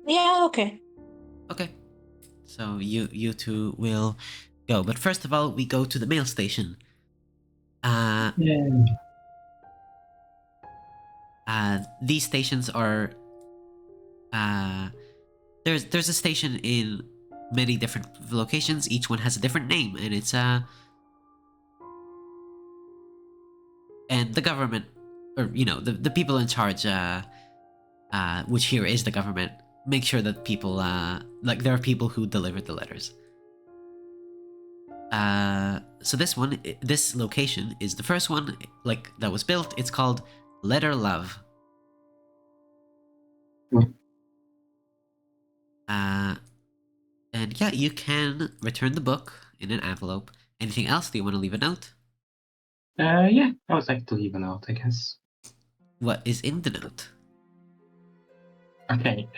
Yeah, okay. Okay. So you two will go. But first of all, we go to the mail station. Yeah. These stations are there's a station in many different locations. Each one has a different name, and it's and the government, or you know, the people in charge, which here is the government, make sure that people like there are people who deliver the letters. So this location is the first one like that was built. It's called Letter Love. Hmm. And yeah, you can return the book in an envelope. Anything else? Do you want to leave a note? Yeah, I would like to leave a note, I guess. What is in the note? Okay,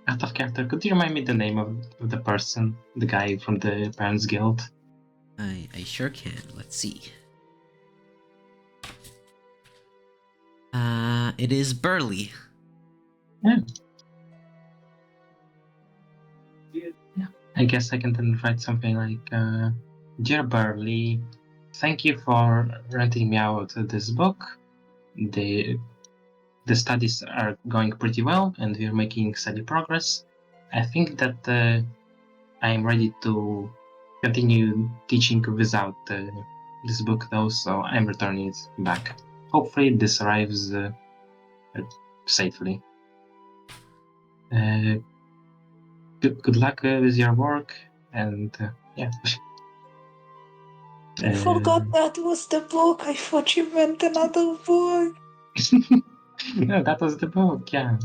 out of character, could you remind me the name of the person, the guy from the Parents Guild? I sure can. Let's see. It is Burley. Yeah. I guess I can then write something like, Dear Burley, thank you for renting me out this book. The studies are going pretty well and we're making steady progress. I think that I'm ready to continue teaching without this book though, so I'm returning it back. Hopefully this arrives safely. Good luck with your work, and yeah. I forgot that was the book. I thought you meant another book. No, that was the book, yeah.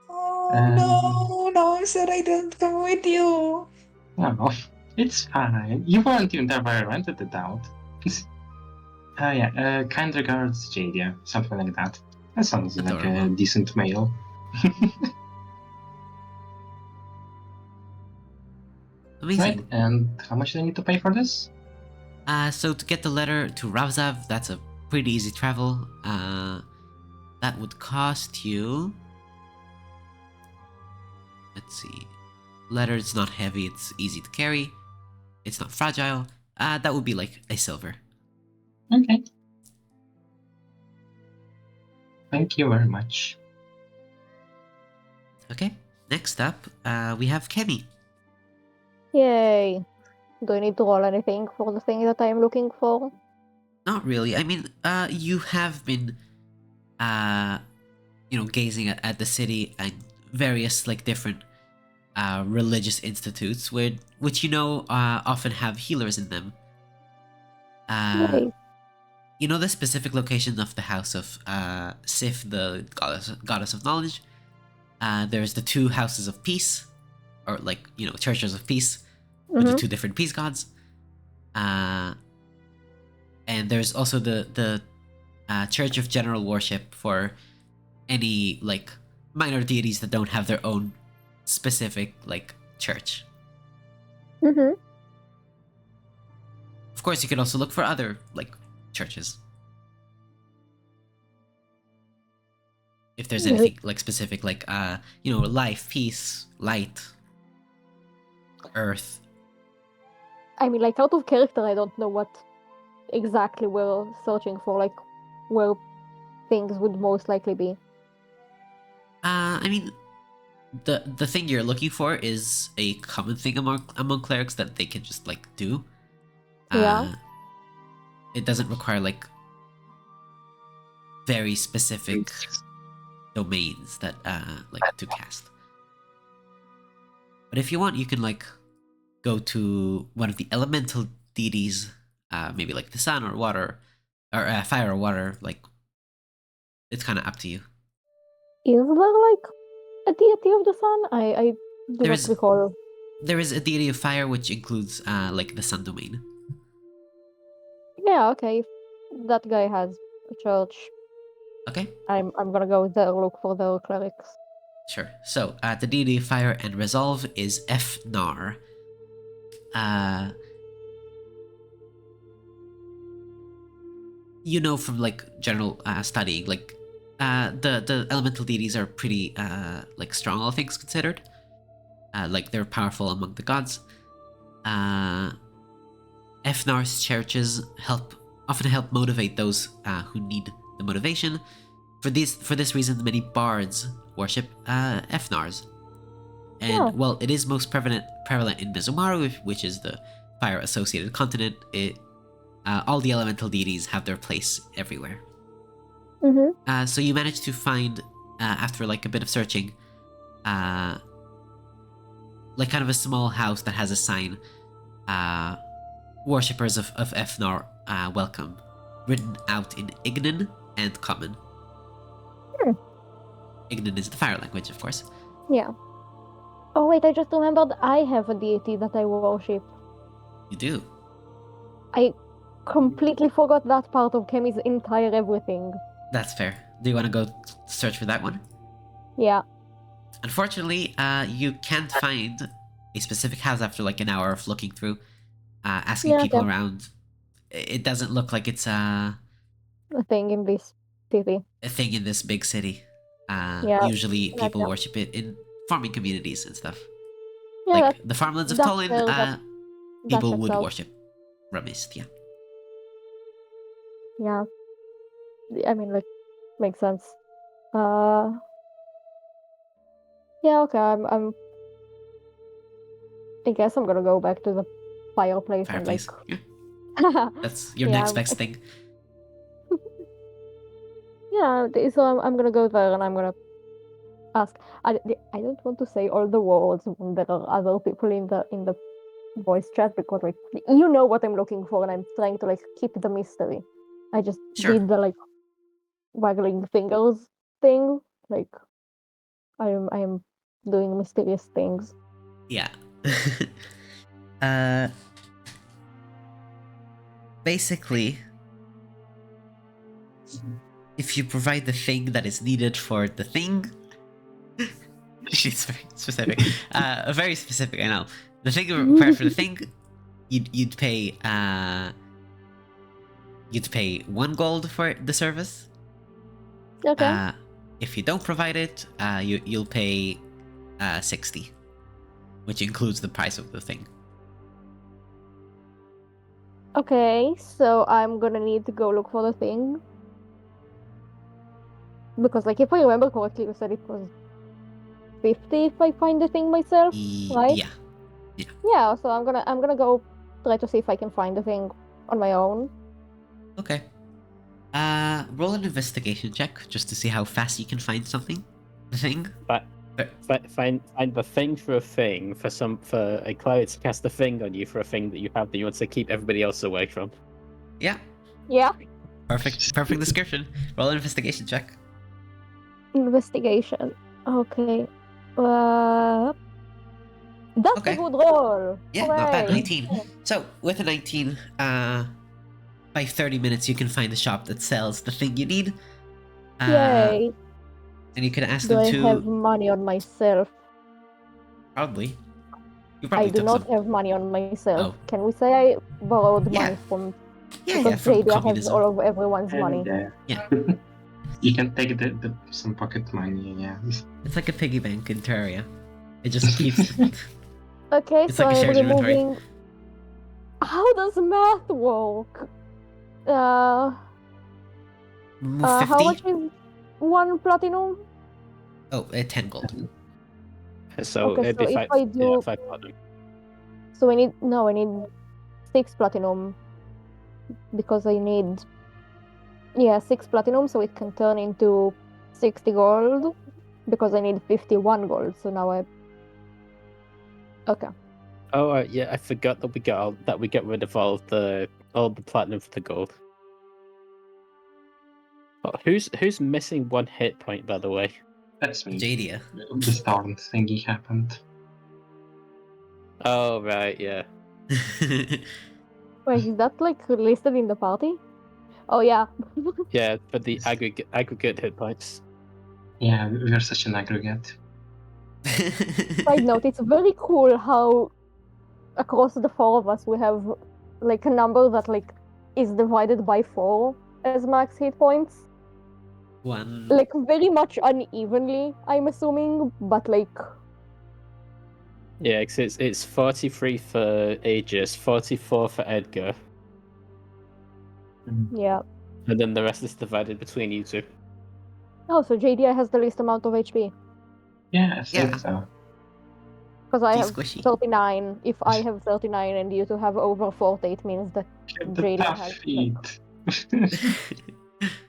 Oh no, I'm sad I didn't come with you. No, it's fine. You weren't even there when I rented it out. Yeah, kind regards, Jadia. Something like that. That sounds like a Adorable. decent mail. Amazing. Right, and how much do I need to pay for this? So to get the letter to Ravzav, that's a pretty easy travel. That would cost you. Let's see. Letter is not heavy, it's easy to carry. It's not fragile. That would be like a silver. Okay. Thank you very much. Okay. Next up, we have Kemi. Yay. Do I need to roll anything for the thing that I'm looking for? Not really. I mean, you have been, gazing at the city and various like different religious institutes, which often have healers in them. Yay. You know the specific location of the house of Sif, the goddess of knowledge? There's the two houses of peace, or like, churches of peace, with the Mhm. two different peace gods. And there's also the church of general worship for any like minor deities that don't have their own specific like church. Mhm. Of course, you can also look for other like churches if there's Yeah. anything like specific, like life, peace, light, earth. I mean, like, out of character, I don't know what exactly we're searching for, like, where things would most likely be. I mean, the thing you're looking for is a common thing among clerics that they can just like do. Yeah. It doesn't require like very specific domains that like to cast. But if you want, you can like go to one of the elemental deities, maybe like the sun or water, or fire or water. Like, it's kind of up to you. Is there, like, a deity of the sun? I do There not is- recall. There is a deity of fire, which includes like the sun domain. Yeah, okay. If that guy has a church, Okay, I'm gonna go there, look for the clerics. sure. So the deity of fire and resolve is Fnar. From like general studying, like the elemental deities are pretty like strong, all things considered. Like they're powerful among the gods. Fnar's churches often help motivate those who need the motivation. For this reason, many bards worship Fnars. And Yeah. while it is most prevalent in Mizumaru, which is the fire-associated continent, all the elemental deities have their place everywhere. Mm-hmm. So you manage to find, after like a bit of searching, like kind of a small house that has a sign, worshippers of Fnar welcome, written out in Ignan and Common. Hmm. Ignan is the fire language, of course. Yeah. Oh wait, I just remembered I have a deity that I worship. You do. I completely forgot that part of Kemi's entire everything. That's fair. Do you want to go search for that one? Yeah. Unfortunately, you can't find a specific house after like an hour of looking through, asking Yeah, people okay. around. It doesn't look like it's A thing in this city. a thing in this big city. Yeah, Usually, people yeah. worship it in farming communities and stuff. Yeah, Like the farmlands of that's Tolin, fair, that people checks would out. worship Ramist. Yeah. Yeah. I mean, like, makes sense. Yeah, okay, I guess I'm gonna go back to the fireplace and like Fireplace. Yeah. That's your Yeah, next best thing. yeah, so I'm gonna go there and I'm gonna ask. I don't want to say all the words when there are other people in the voice chat because like you know what I'm looking for and I'm trying to like keep the mystery. I just Sure. did the like waggling fingers thing. Like I am doing mysterious things. Yeah. Basically, if you provide the thing that is needed for the thing, she's very specific. Very specific, I know. The thing required for the thing, you'd pay 1 gold for the service. Okay. If you don't provide it, you'll pay 60, which includes the price of the thing. Okay, so I'm gonna need to go look for the thing. Because like if I remember correctly, you said it was 50 if I find the thing myself, right? Yeah. Yeah, so I'm gonna go try to see if I can find the thing on my own. Okay. Roll an investigation check just to see how fast you can find something. The thing. Find the thing for a thing for a cleric to cast a thing on you for a thing that you have that you want to keep everybody else away from. Yeah. Yeah. Perfect description. Roll an investigation check. Investigation. Okay. That's Okay. a good roll. Yeah, not bad. Hooray. 19. So, with a 19, by 30 minutes, you can find the shop that sells the thing you need. Yay. And you can ask Do them I to. have money on myself? Probably. You I probably do took not some. have money on myself. Oh. Can we say I borrowed Yeah. money from... Yeah, because from Jadia has communism. all of everyone's money. And, Yeah. you can take some pocket money, yeah. It's like a piggy bank in Terraria. It just keeps. Okay, It's so like a I'm shared inventory. removing... How does math work? Move 50. How much is 1 platinum? Oh, 10 gold. So Okay, it'd so be if five, I do... yeah, 5 platinum. So I need... No, I need 6 platinum. Because I need... Yeah, 6 platinum, so it can turn into 60 gold. Because I need 51 gold, so now I... Okay. Oh yeah, I forgot that we got rid of all the platinum for the gold. Oh, who's missing 1 hit point, by the way? That's me. Jadia. The storm thingy happened. Oh right, yeah. Wait, is that like listed in the party? Oh yeah. Yeah, for the aggregate hit points. Yeah, we are such an aggregate. Side note, it's very cool how across the 4 of us we have like a number that like is divided by 4 as max hit points. 1. Like very much unevenly, I'm assuming, but like Yeah, 'cause it's 43 for Aegis, 44 for Edgar, yeah. and then the rest is divided between you two. Oh, so JDI has the least amount of HP. Yeah, I think Yeah. so. Because I She's have squishy. 39. If I have 39 and you two have over 40, it means that Get the JDI tough has feet.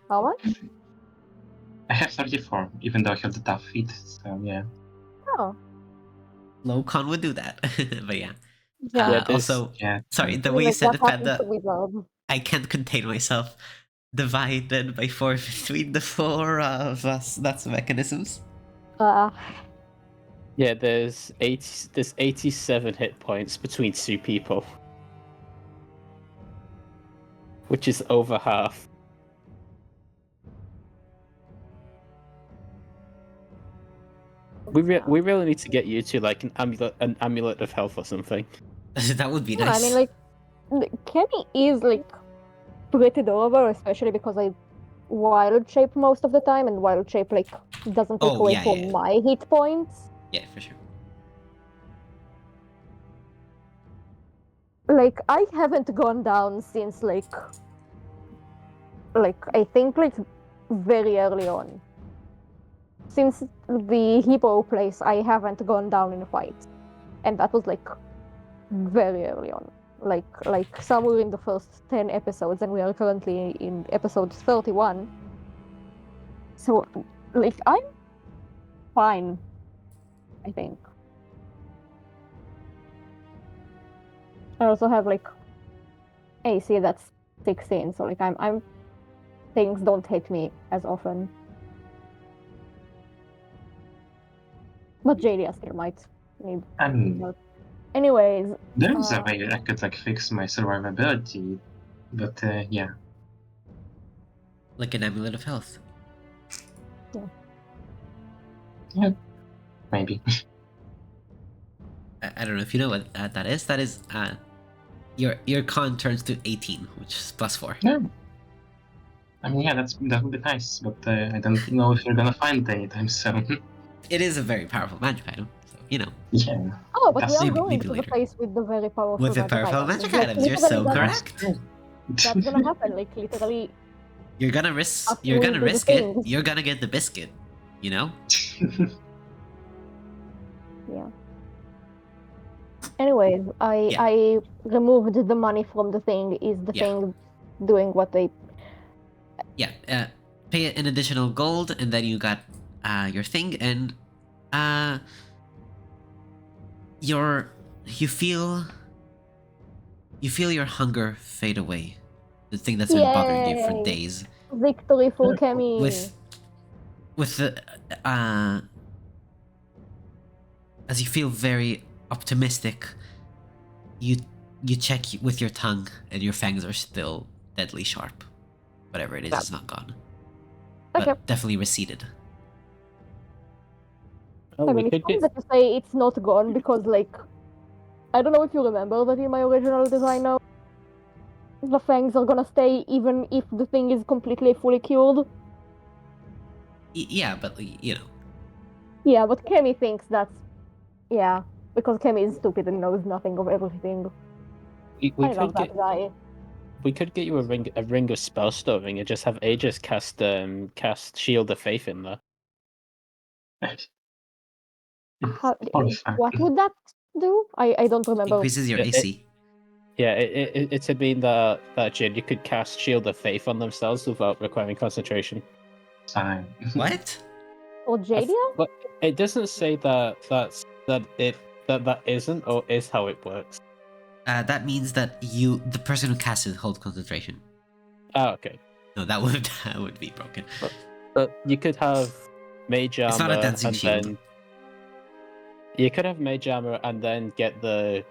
how much? I have 34, even though I have the tough feet, so yeah. Oh. Low con would do that. But yeah. Yeah. Yeah, there's- Also, Yeah. sorry, I the mean, way you like, said what it, happens Panda, to Wizard? I can't contain myself. Divided by 4 between the 4 of us. That's mechanisms. Yeah, there's 87 hit points between 2 people, which is over half. We really need to get you to like an amulet of health or something. That would be Yeah, nice. I mean, like, Kenny is like pretty durable, especially because I wild shape most of the time, and wild shape like doesn't take Oh, away yeah, from yeah. my hit points. Yeah, for sure. Like, I haven't gone down since like I think like very early on. Since the hippo place, I haven't gone down in a fight, and that was like very early on, like somewhere in the first 10 episodes, and we are currently in episode 31. So like I'm fine, I think. I also have like AC that's 16, so like I'm things don't hit me as often. But JD still might need help. Anyways, There's a way I could like fix my survivability, but yeah. Like an amulet of health. Yeah, maybe. I don't know if you know what that is. That is your con turns to 18, which is +4. Yeah. I mean, yeah, that would be nice, but I don't know if you're gonna find it anytime soon. It is a very powerful magic item, so you know. Yeah. oh, but we That's are maybe- going maybe to the later. place with the very powerful With the magic powerful items. magic Like, items, you're literally so gonna- correct. That's gonna happen, like literally. You're gonna risk. Up You're to gonna the risk it. things. You're gonna get the biscuit. You know. Yeah. Anyways, Yeah. I removed the money from the thing. Is the Yeah. thing doing what they? Yeah. Pay an additional gold, and then you got your thing, and you feel your hunger fade away, The thing that's been bothering you for Yay! days. Victory for Kemi. With the as you feel very optimistic, you check with your tongue and your fangs are still deadly sharp. Whatever it is, it's not gone. But Okay. definitely receded. Oh, I we mean, it's could funny get. that you say it's not gone because, like, I don't know if you remember that in my original design now, the fangs are gonna stay even if the thing is completely fully cured. Yeah, but you know. Yeah, but Kemi thinks that's yeah, because Kemi is stupid and knows nothing of everything. We I love could that get. guy. We could get you a ring of spell storing and just have Aegis cast Shield of Faith in there. How, Horrifying. what would that do? I don't remember. Increases your Yeah, AC. Yeah, it would mean that Jin, you could cast Shield of Faith on themselves without requiring concentration. Fine. What? Or Jadia? But it doesn't say that isn't or is how it works. That means that the person who casts it, holds concentration. Oh, okay. No, that would be broken. But you could have Mage Armor It's not a dancing and shield. then you could have Mage Armor and then get the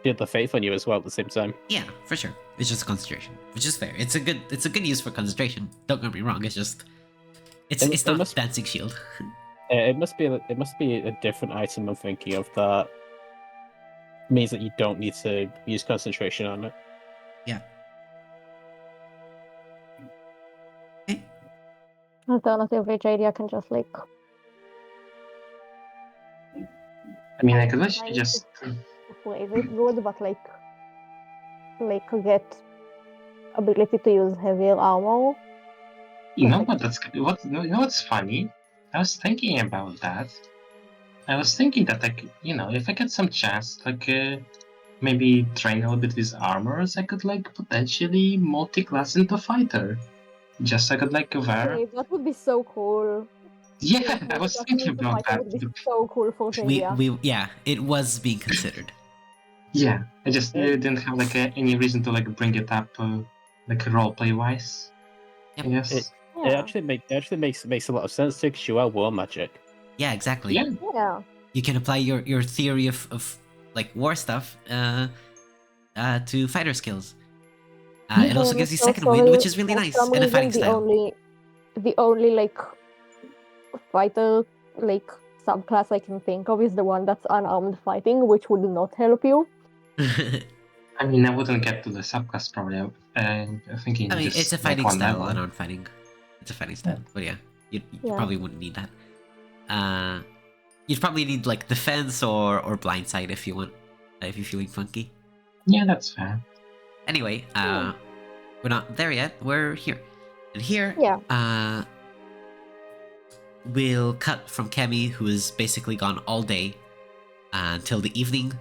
Shield of Faith on you as well at the same time. Yeah, for sure. It's just concentration, which is fair. It's a good use for concentration. Don't get me wrong. It's just it's not must- dancing shield. It must be a different item I'm thinking of that means that you don't need to use concentration on it. Yeah. Okay. Alternatively, Jadia can just like I mean, I could actually trying just. to phrase it good, but like get ability to use heavier armor. You know Like- what? You know what's funny? I was thinking about that. I was thinking that, like, you know, if I get some chance, like, maybe train a little bit with armors, I could, like, potentially multi-class into fighter. Just so I could, like, wear. Okay, that would be so cool. Yeah, I was thinking about that. Would be so cool for Jadia. It was being considered. Yeah, I just didn't have, like, any reason to, like, bring it up, like, roleplay wise. Yep. Yes. It Yeah. actually makes a lot of sense too, because you are war magic. Yeah, exactly. Yeah. Yeah. You can apply your theory of like war stuff to fighter skills. It also gives you So second wind, sorry, which is really for nice, some and a reason, fighting style. the only like fighter like subclass I can think of is the one that's unarmed fighting, which would not help you. I mean, I wouldn't get to the subclass probably. I'm thinking I mean, just it's a like fighting one style, level. unarmed fighting. It's a fighting style, but yeah, you Yeah. probably wouldn't need that. You'd probably need like defense or blindside if you want, if you're feeling funky. Yeah, that's fair. Anyway, we're not there yet. We're here, and here, Yeah. we'll cut from Kemi, who is basically gone all day until the evening.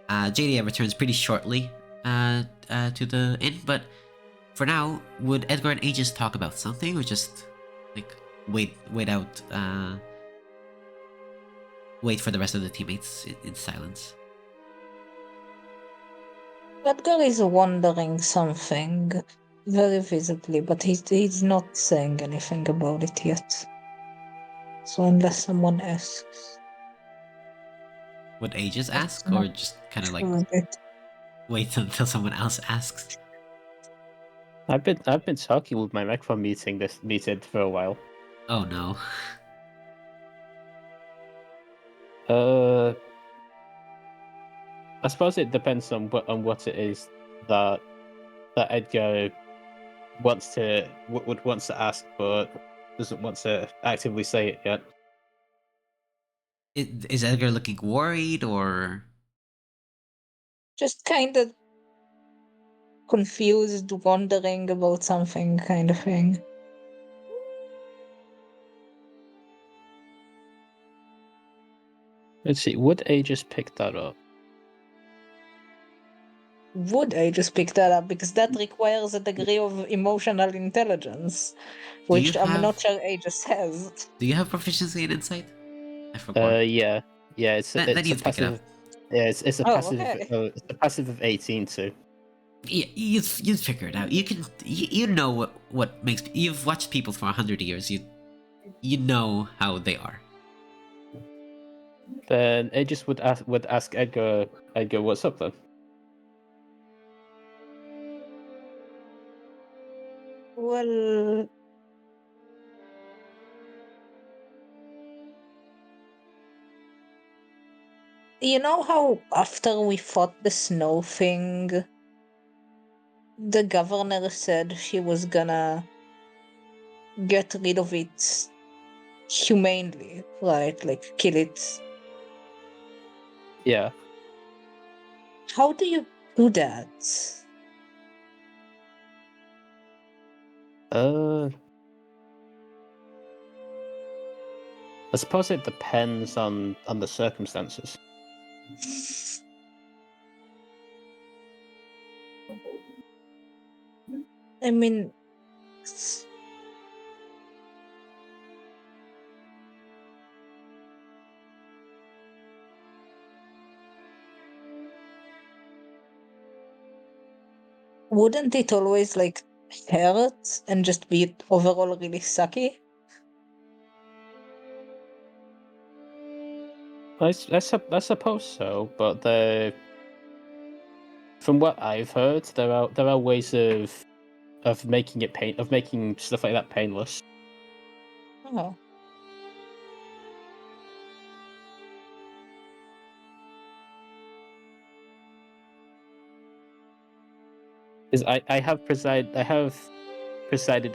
JDA returns pretty shortly to the inn, but for now, would Edgar and Aegis talk about something, or just like wait out, wait for the rest of the teammates in silence? Edgar is wondering something very visibly, but he's not saying anything about it yet. So unless someone asks. Would Aegis ask, not or just kind of like it. wait until someone else asks? I've been talking with my Mechfon meeting for a while. Oh no. I suppose it depends on what it is that Edgar would wants to ask, but doesn't want to actively say it yet. Is Edgar looking worried, or Just kind of confused, wondering about something kind of thing. Let's see. Would Aegis pick that up? Would I just pick that up? Because that requires a degree of emotional intelligence, which I'm not sure Aegis has. do you have proficiency in insight? I forgot. Yeah. It's Then a you'd pick it up. passive. Yeah, it's a Oh, passive. okay. It's a passive of 18 too. you'd figure it out. You know what makes. You've watched people for 100 years. You know how they are. Then Aegis would ask Edgar, what's up then? Well, you know how after we fought the snow thing, the governor said she was gonna get rid of it humanely, right? Like kill it. Yeah. How do you do that? I suppose it depends on the circumstances. I mean, wouldn't it always like hurt and just be overall really sucky? I suppose so, but from what I've heard, there are ways of making stuff like that painless. Oh. Because I have presided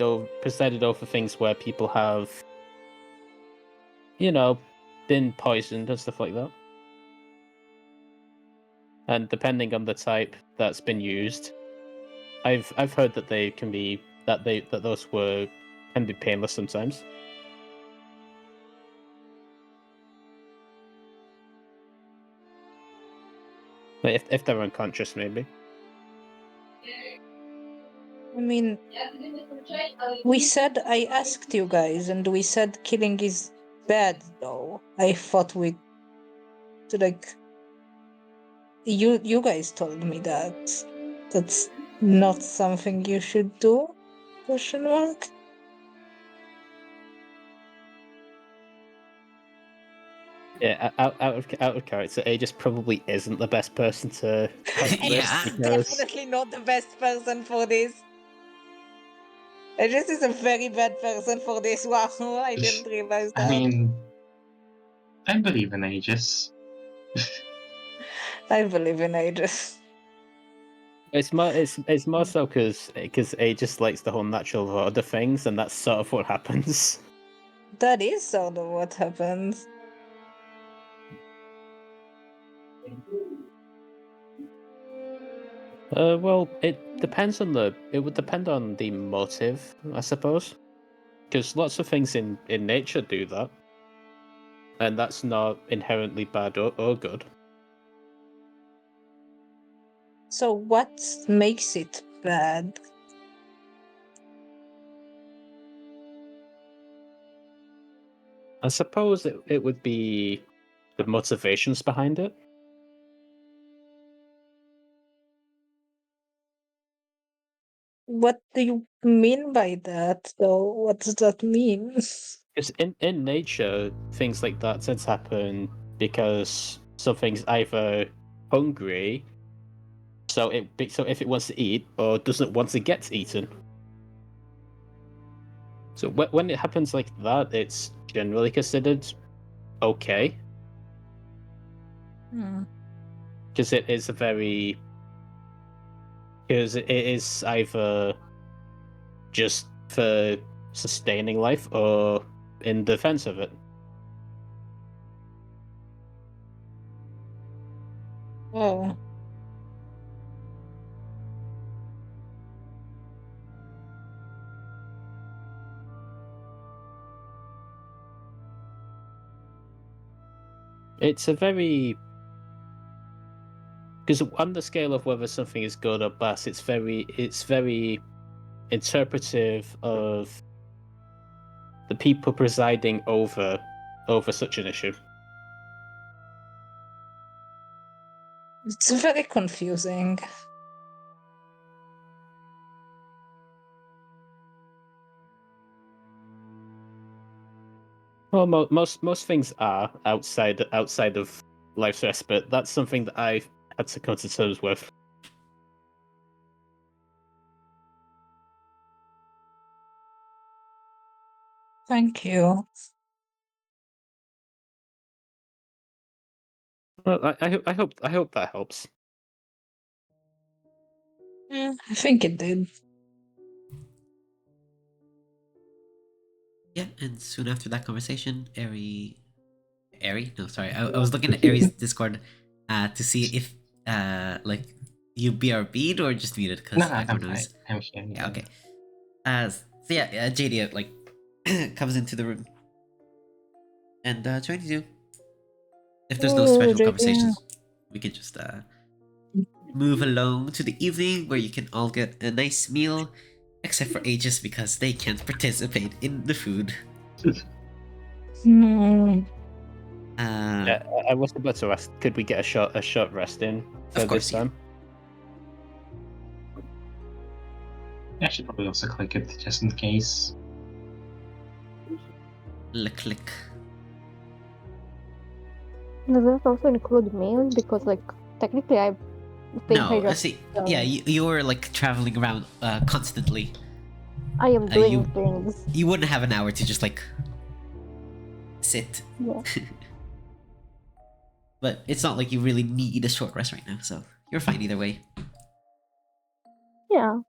over things where people have, been poisoned and stuff like that. And depending on the type that's been used, I've heard that they can be that those can be painless sometimes. Like if they're unconscious, maybe. I mean, I asked you guys, and we said killing is bad, though. I thought like, you guys told me that that's not something you should do? Question mark. Yeah, out of character, Aegis probably isn't the best person to ask this Yeah. because Definitely not the best person for this. This is a very bad person for this. Wow, I didn't realize that. I mean, I believe in Aegis. I believe in Aegis. it's more so because Aegis likes the whole natural order things, and that's sort of what happens. That is sort of what happens. Well, it would depend on the motive, I suppose, because lots of things in nature do that, and that's not inherently bad or good. So what makes it bad? I suppose it would be the motivations behind it. What do you mean by that, though? What does that mean? Because in nature, things like that tend to happen because something's either hungry, so if it wants to eat, or doesn't want to get eaten. So when it happens like that, it's generally considered okay. Because it is it is either just for sustaining life or in defense of it. Oh. It's a very because on the scale of whether something is good or bad, it's very interpretive of the people presiding over such an issue. It's very confusing. Well, most things are outside of life's respite. That's something that I've had to come to terms with. Thank you. Well, I hope that helps. Yeah, I think it did. Yeah, and soon after that conversation, Eri? No, sorry, I was looking at Eri's Discord, to see if like you BRB'd or just muted No, because no, Agro I'm fine. knows. I'm here. Yeah, okay. So yeah, JD like comes into the room and joins you. If there's no Oh, special JD. conversations, we can just move along to the evening where you can all get a nice meal, except for Aegis because they can't participate in the food. Hmm. Yeah, I was about to ask, could we get a short rest in for Of course, this yeah. time? I should probably also click it just in case. Click. Does that also include meal? Because like technically I think I No, just see, yeah, you were like traveling around constantly. I am doing you- things. You wouldn't have an hour to just like sit. Yeah. But it's not like you really need a short rest right now, so you're fine either way. Yeah.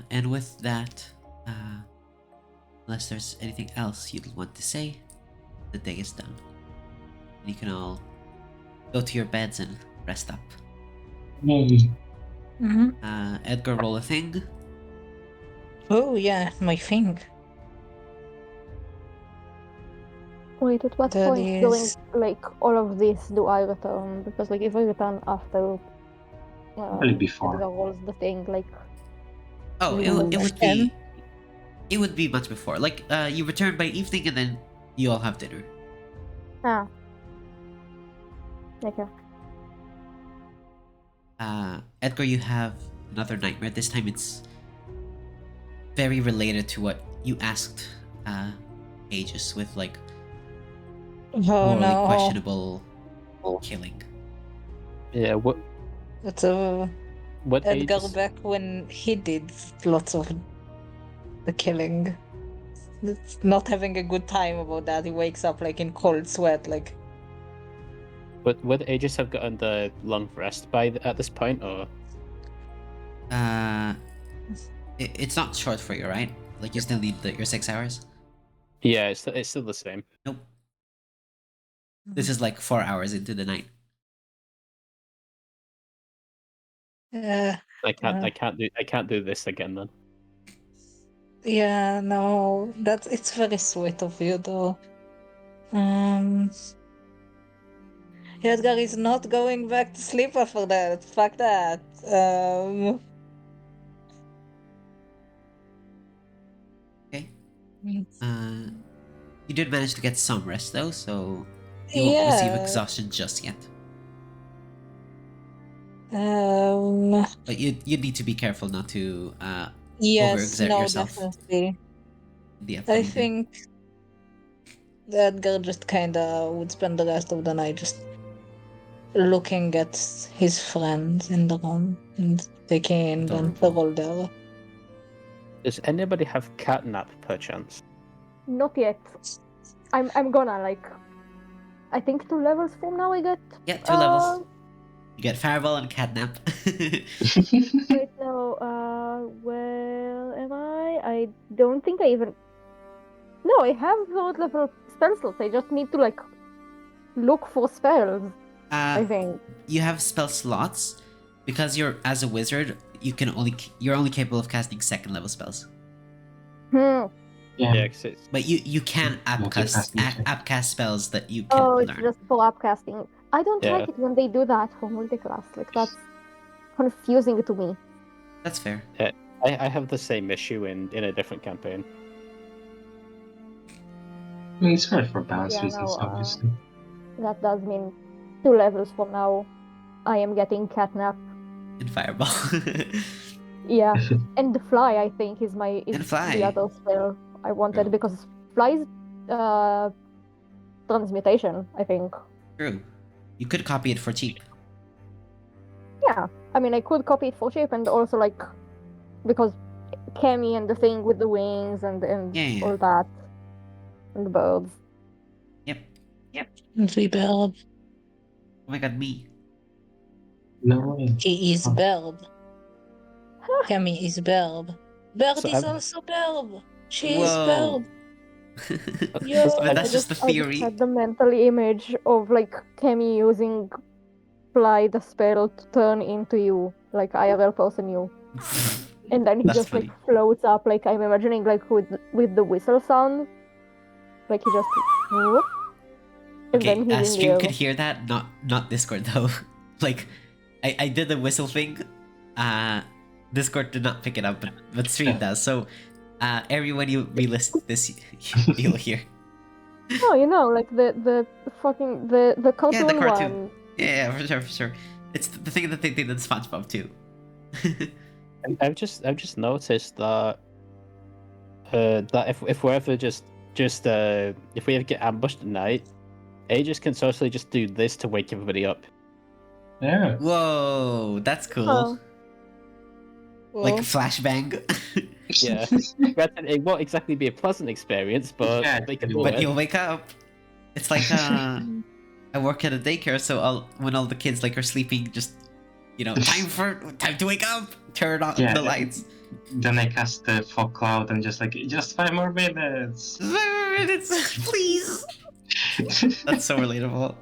And with that, unless there's anything else you'd want to say, the day is done. And you can all go to your beds and rest up. Yay. Edgar, roll a thing. Oh yeah, my thing. Wait, at what That point during is like all of this do I return? Because like if I return after Probably before. Edgar rolls the thing, like Oh, you it know, would be. It would be much before. Like, you return by evening and then you all have dinner. ah. Okay. Edgar, you have another nightmare. This time it's very related to what you asked Aegis with, like, oh morally no. questionable killing. Yeah, It's what Edgar Aegis? back when he did lots of the killing. It's not having a good time about that. He wakes up like in cold sweat, like Would Aegis have gotten the long rest at this point, or? It's not short for you, right? Like, you still need your 6 hours? Yeah, it's still the same. Nope. This is like 4 hours into the night. I can't do this again then. yeah, no, it's very sweet of you though. Edgar is not going back to sleep after that. Fuck that. Okay. Mm. You did manage to get some rest though, so you won't receive exhaustion just yet. But you need to be careful not to Yes, overexert no, yourself definitely. in the I upcoming day. think Edgar just kinda would spend the rest of the night just looking at his friends in the room and taking in the Adorable. whole there. Does anybody have catnap perchance? Not yet. I'm gonna like I think 2 levels from now I get Yeah, 2 levels. You get Fireball and Catnap. right now, where am I? I don't think I even. No, I have 3rd level spell slots. I just need to like look for spells. I think. You have spell slots because you're as a wizard. You're only capable of casting 2nd level spells. Hmm. Yeah, But you can upcast spells that you can Oh, it's learn. just for upcasting. I don't Yeah. like it when they do that for multiclass. Like that's confusing to me. That's fair. I have the same issue in a different campaign. I mean, it's right for balance Yeah, reasons, no, obviously. that does mean 2 levels from now, I am getting catnap. In Fireball. Yeah, and the fly I think is And the fly. other spell I wanted True. because fly's transmutation, I think. True. You could copy it for cheap. Yeah, I mean I could copy it for cheap and also like because Kemi and the thing with the wings and Yeah. all that and the birds. Yep. The bird. Oh my god, me. No way. He is Oh. bird. Kemi is bird. Bird So is I'm- also bird. She is Whoa. bird. Yeah. But that's I just the I just theory. had the mental image of like Kemi using fly the spell to turn into you, like IRL person you. And then he That's just funny. like floats up, like I'm imagining like with the whistle sound. Like he just whoop, and Okay, then he's in the stream air. could hear that, not Discord though. Like, I did the whistle thing. Discord did not pick it up, but stream does. So, everyone you re-list this, you'll hear. Oh, you know, like the fucking the cartoon, Yeah, the cartoon. one. Yeah, for sure. It's the thing that they did in SpongeBob too. I've just noticed that that if we're ever just if we ever get ambushed at night, Aegis can socially just do this to wake everybody up. Yeah. Whoa, that's cool. Oh. Like Well, flashbang. Yeah. Granted, it won't exactly be a pleasant experience, but Yeah, they can it do But it. you'll wake up. It's like I work at a daycare, so when all the kids like are sleeping, just time to wake up. Turn on Yeah, the lights. Then I cast the fog cloud and just 5 more minutes. 5 minutes, please. That's so relatable.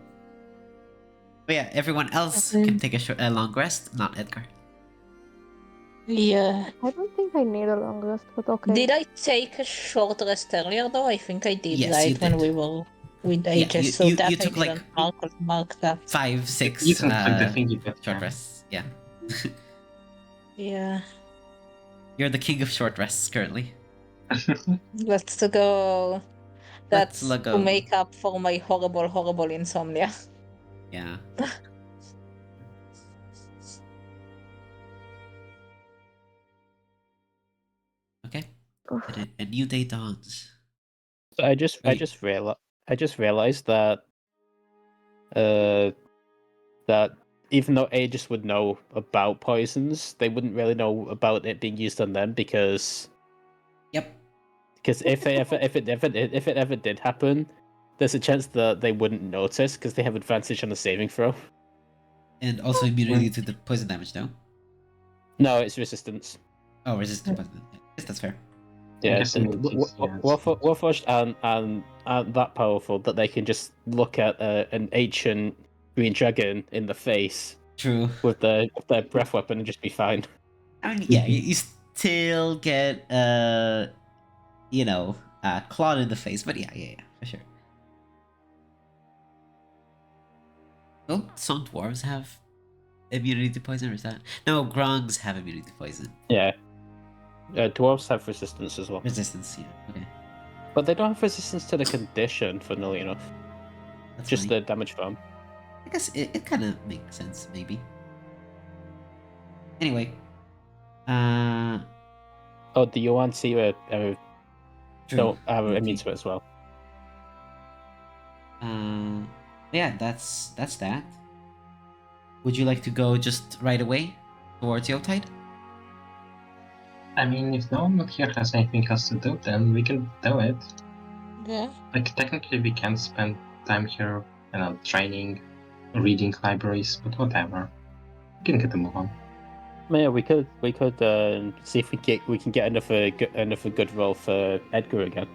But yeah, everyone else can take a long rest, not Edgar. yeah. I don't think I need a long rest, but okay. Did I take a short rest earlier though? I think I did, Yes, right? you When did. we were with Yeah, Aegis, so you that I took like didn't mark that. 5, 6 You can click the thingy short button. rests. Yeah. Yeah. You're the king of short rests currently. Let's go. Let's That's go. to make up for my horrible insomnia. Yeah. Okay. And a new day dawns. So I just realized that that even though Aegis would know about poisons, they wouldn't really know about it being used on them because Yep. if it ever did happen, there's a chance that they wouldn't notice because they have advantage on the saving throw. And also immunity to the poison damage, no? No, it's resistance. Oh, resistant poison. Yeah, I guess that's fair. Yeah, guess immunities, yeah, it's- Warforged and that powerful that they can just look at an ancient green dragon in the face True. with their breath weapon and just be fine. I mean, yeah, you still get clawed in the face, but yeah, for sure. Well, some dwarves have immunity to poison, or is that? No, Grongs have immunity to poison. Yeah. Dwarves have resistance as well. Resistance, yeah, okay. But they don't have resistance to the condition, funnily enough. That's Just funny. the damage farm. I guess it kind of makes sense, maybe. Anyway. Oh, the Yuan Seer True. don't have Okay. immune to it as well. Yeah, that's that. Would you like to go just right away towards Yotide? I mean, if no one here has anything else to do, then we can do it. Yeah. Technically, we can spend time here, training, reading libraries, but whatever. We can get a move on. Yeah, we could see if we can get another good roll for Edgar again.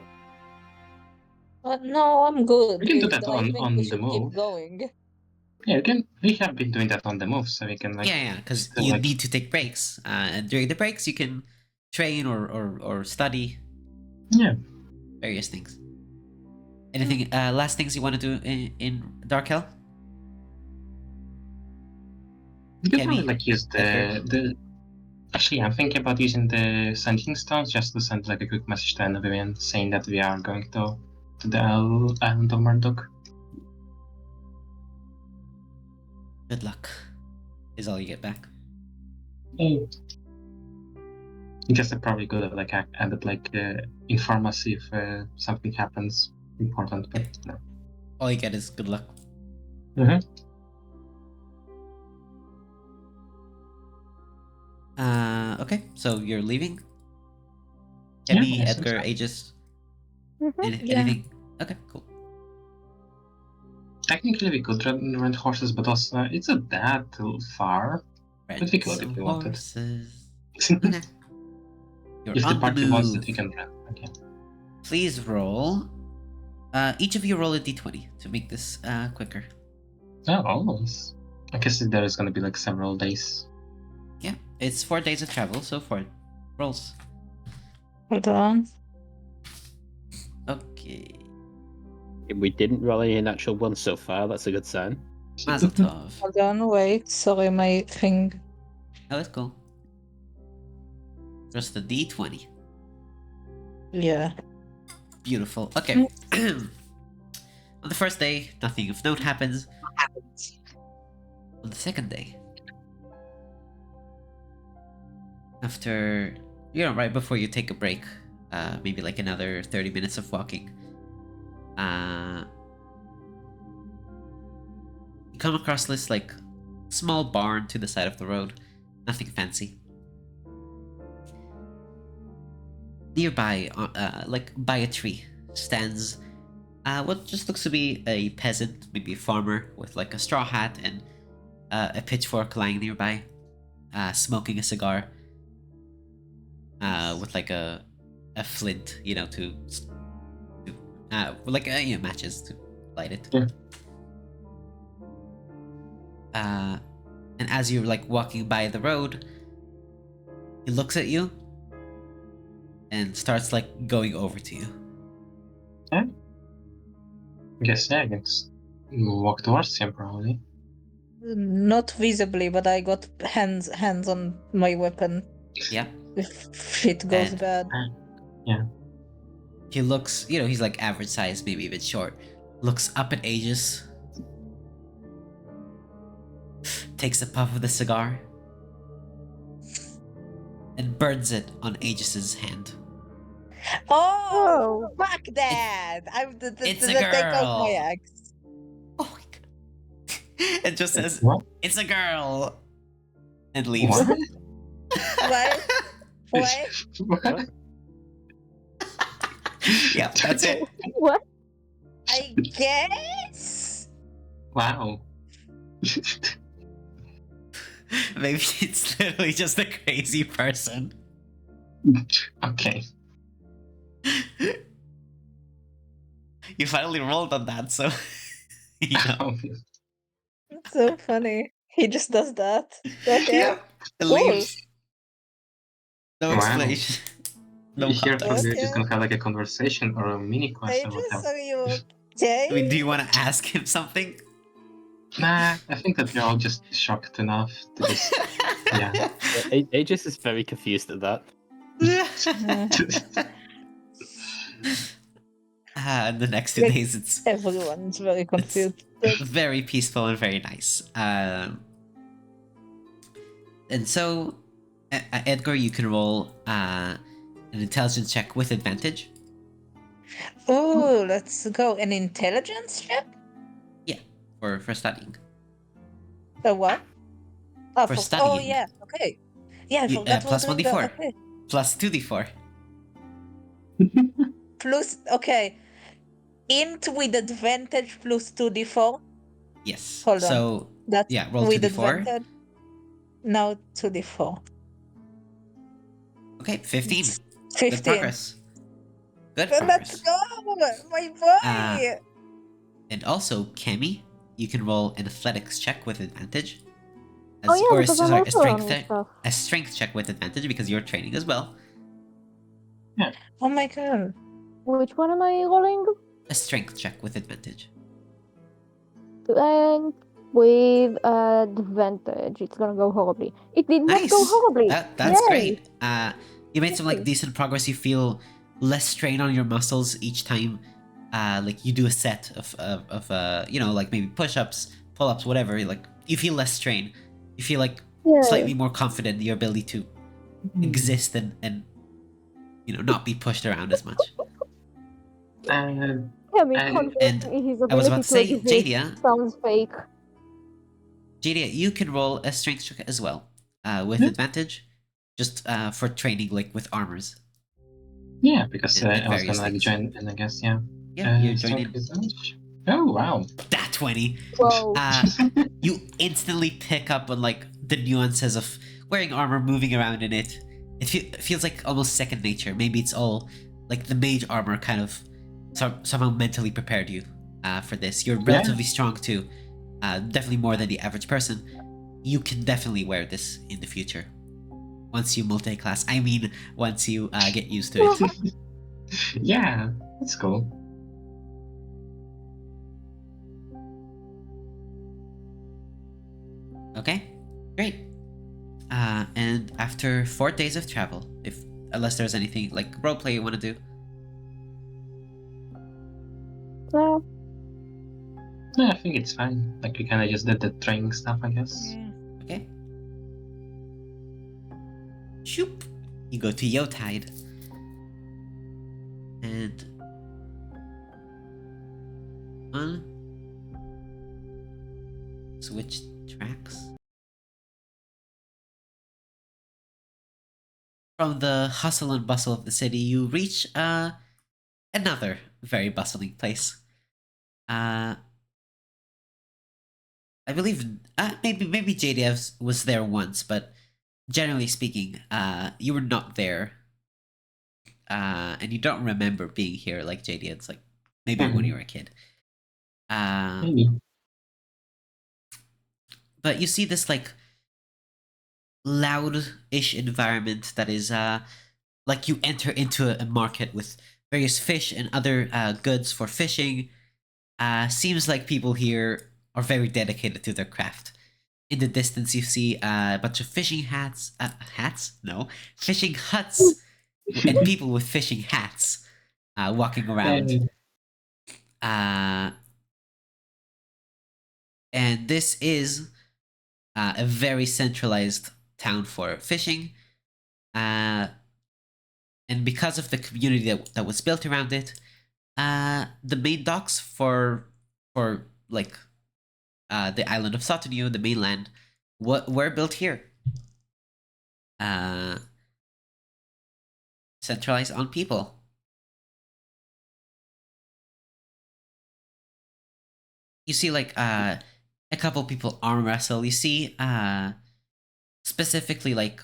No, I'm good. We can do that I think on we the should move. keep going. Yeah, we have been doing that on the move, so we can Yeah, because still, you need to take breaks. And during the breaks, you can train or study. Yeah. Various things. Anything? Last things you want to do in Dark Hell? You can Kemi, probably use Edgar? Actually, I'm thinking about using the sending stones just to send like a quick message to Vivian saying that we are going to the island of Murdoch. Good luck. Is all you get back. I guess they're probably good at like inform us if something happens important, but no. All you get is good luck. Mm-hmm. Okay, so you're leaving? Yeah, Emmy, I assume Edgar, so. Aegis? Mhm. Yeah. Anything? Okay, cool. Technically, we could rent horses, but also it's not that far. Rent But we could some if we wanted. horses. Okay. You're If the on the party wants it, we move. can rent. Okay. Please roll. Each of you roll a d20 to make this quicker. Oh, almost. I guess there is going to be like several days. Yeah, it's 4 days of travel, so 4 rolls. Hold on. Okay. We didn't roll any natural ones so far. That's a good sign. Mazel tov. Hold on, wait. Sorry, my thing. Oh, let's go. Just a d20. Yeah. Beautiful. Okay. On the first day, nothing of note happens. On the second day, after, right before you take a break, maybe like another 30 minutes of walking, you come across this like small barn to the side of the road. Nothing fancy. Nearby, like by a tree, stands what just looks to be a peasant, maybe a farmer, with like a straw hat and a pitchfork lying nearby, smoking a cigar, with like a flint, to like matches to light it. Yeah. And as you're like walking by the road, he looks at you and starts like going over to you. I guess, yeah, I can walk towards him probably. Not visibly, but I got hands on my weapon. Yeah. If shit goes And- bad. He looks, he's like average size, maybe a bit short. Looks up at Aegis. Takes a puff of the cigar. And burns it on Aegis's hand. Oh, Whoa. fuck that! I'm It's a take out my girl. axe. Oh my god. And just says, What? "It's a girl." And leaves. What? What? What? What? Yeah, that's it. What? I guess. Wow. Maybe it's literally just a crazy person. Okay. You finally rolled on that, so you know. It's so funny. He just does that. Okay. Yeah, it Cool. leaves. No Wow. explanation. No Here, context. they're just Okay. gonna have like a conversation or a mini quest I or just whatever. are you okay? I mean, do you want to ask him something? Nah, I think that we're all just shocked enough to just. Yeah. Aegis is very confused at that. And the next 2 days, it's Everyone's very confused. very peaceful and very nice. And so, Edgar, you can roll an intelligence check with advantage. Oh, let's go. An intelligence check? For studying. A what? Oh, For oh studying. yeah, okay. Yeah, I You- forgot plus what we 1d4. got. Okay. Plus 2d4. Plus, okay. Int with advantage plus 2d4. Yes. Hold on. So, That's yeah, roll with 2d4. advantage. Now 2d4. Okay, 15. Good 15. progress. Good Let's progress. go, my boy. And also, Kemi, you can roll an athletics check with advantage. Oh yeah, or because I'm sorry, also running stuff. a strength check with advantage because you're training as well. Oh my god. Which one am I rolling? A strength check with advantage. And With advantage, it's gonna go horribly. It did not go Nice. horribly. That's Yay! great. You made some like Yay. decent progress. You feel less strain on your muscles each time. Like you do a set of like maybe push-ups, pull-ups, whatever. Like you feel less strain. You feel like Yeah. slightly more confident in your ability to exist and not be pushed around as much. Yeah, me And- confident in his I was about ability to say, to exist Jadia, sounds fake. you can roll a strength check as well, with Yeah. advantage, just for training like with armors. Yeah, because And I was various gonna like things. join in, I guess, yeah. Yeah, you're Strength joining. advantage? Oh, wow. That 20. Whoa. You instantly pick up on like the nuances of wearing armor, moving around in it. It feels like almost second nature. Maybe it's all like the mage armor kind of somehow mentally prepared you for this. You're relatively strong too, definitely more than the average person. You can definitely wear this in the future. Once you multi-class, I mean, once you get used to it. Yeah, that's cool. Okay, great. And after 4 days of travel, unless there's anything like roleplay you want to do. No. No, I think it's fine. Like we kinda just did the training stuff, I guess. Okay. Shoop. You go to Yotide. And switch tracks. From the hustle and bustle of the city, you reach another very bustling place. I believe maybe JDF was there once, but generally speaking, you were not there. And you don't remember being here like JD. It's like maybe when you were a kid. Maybe. But you see this like loud-ish environment that is like you enter into a market with various fish and other goods for fishing. Seems like people here are very dedicated to their craft. In the distance, you see a bunch of fishing hats? No, fishing huts, and people with fishing hats walking around. And this is a very centralized town for fishing. And because of the community that was built around it, the main docks for like the island of Sotonio, the mainland, were built here. Centralized on people. You see like a couple people arm wrestle. You see specifically like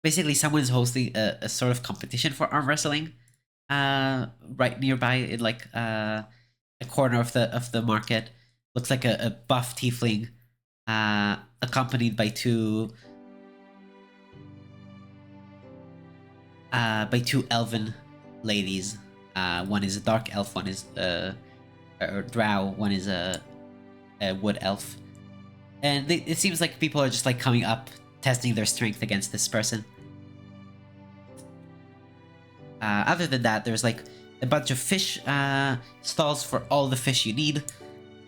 basically someone's hosting a sort of competition for arm wrestling right nearby in like a corner of the market. Looks like a buff tiefling accompanied by two elven ladies. One is a dark elf, one is a drow, one is a wood elf. And it seems like people are just like coming up, testing their strength against this person. Other than that, there's like a bunch of fish stalls for all the fish you need.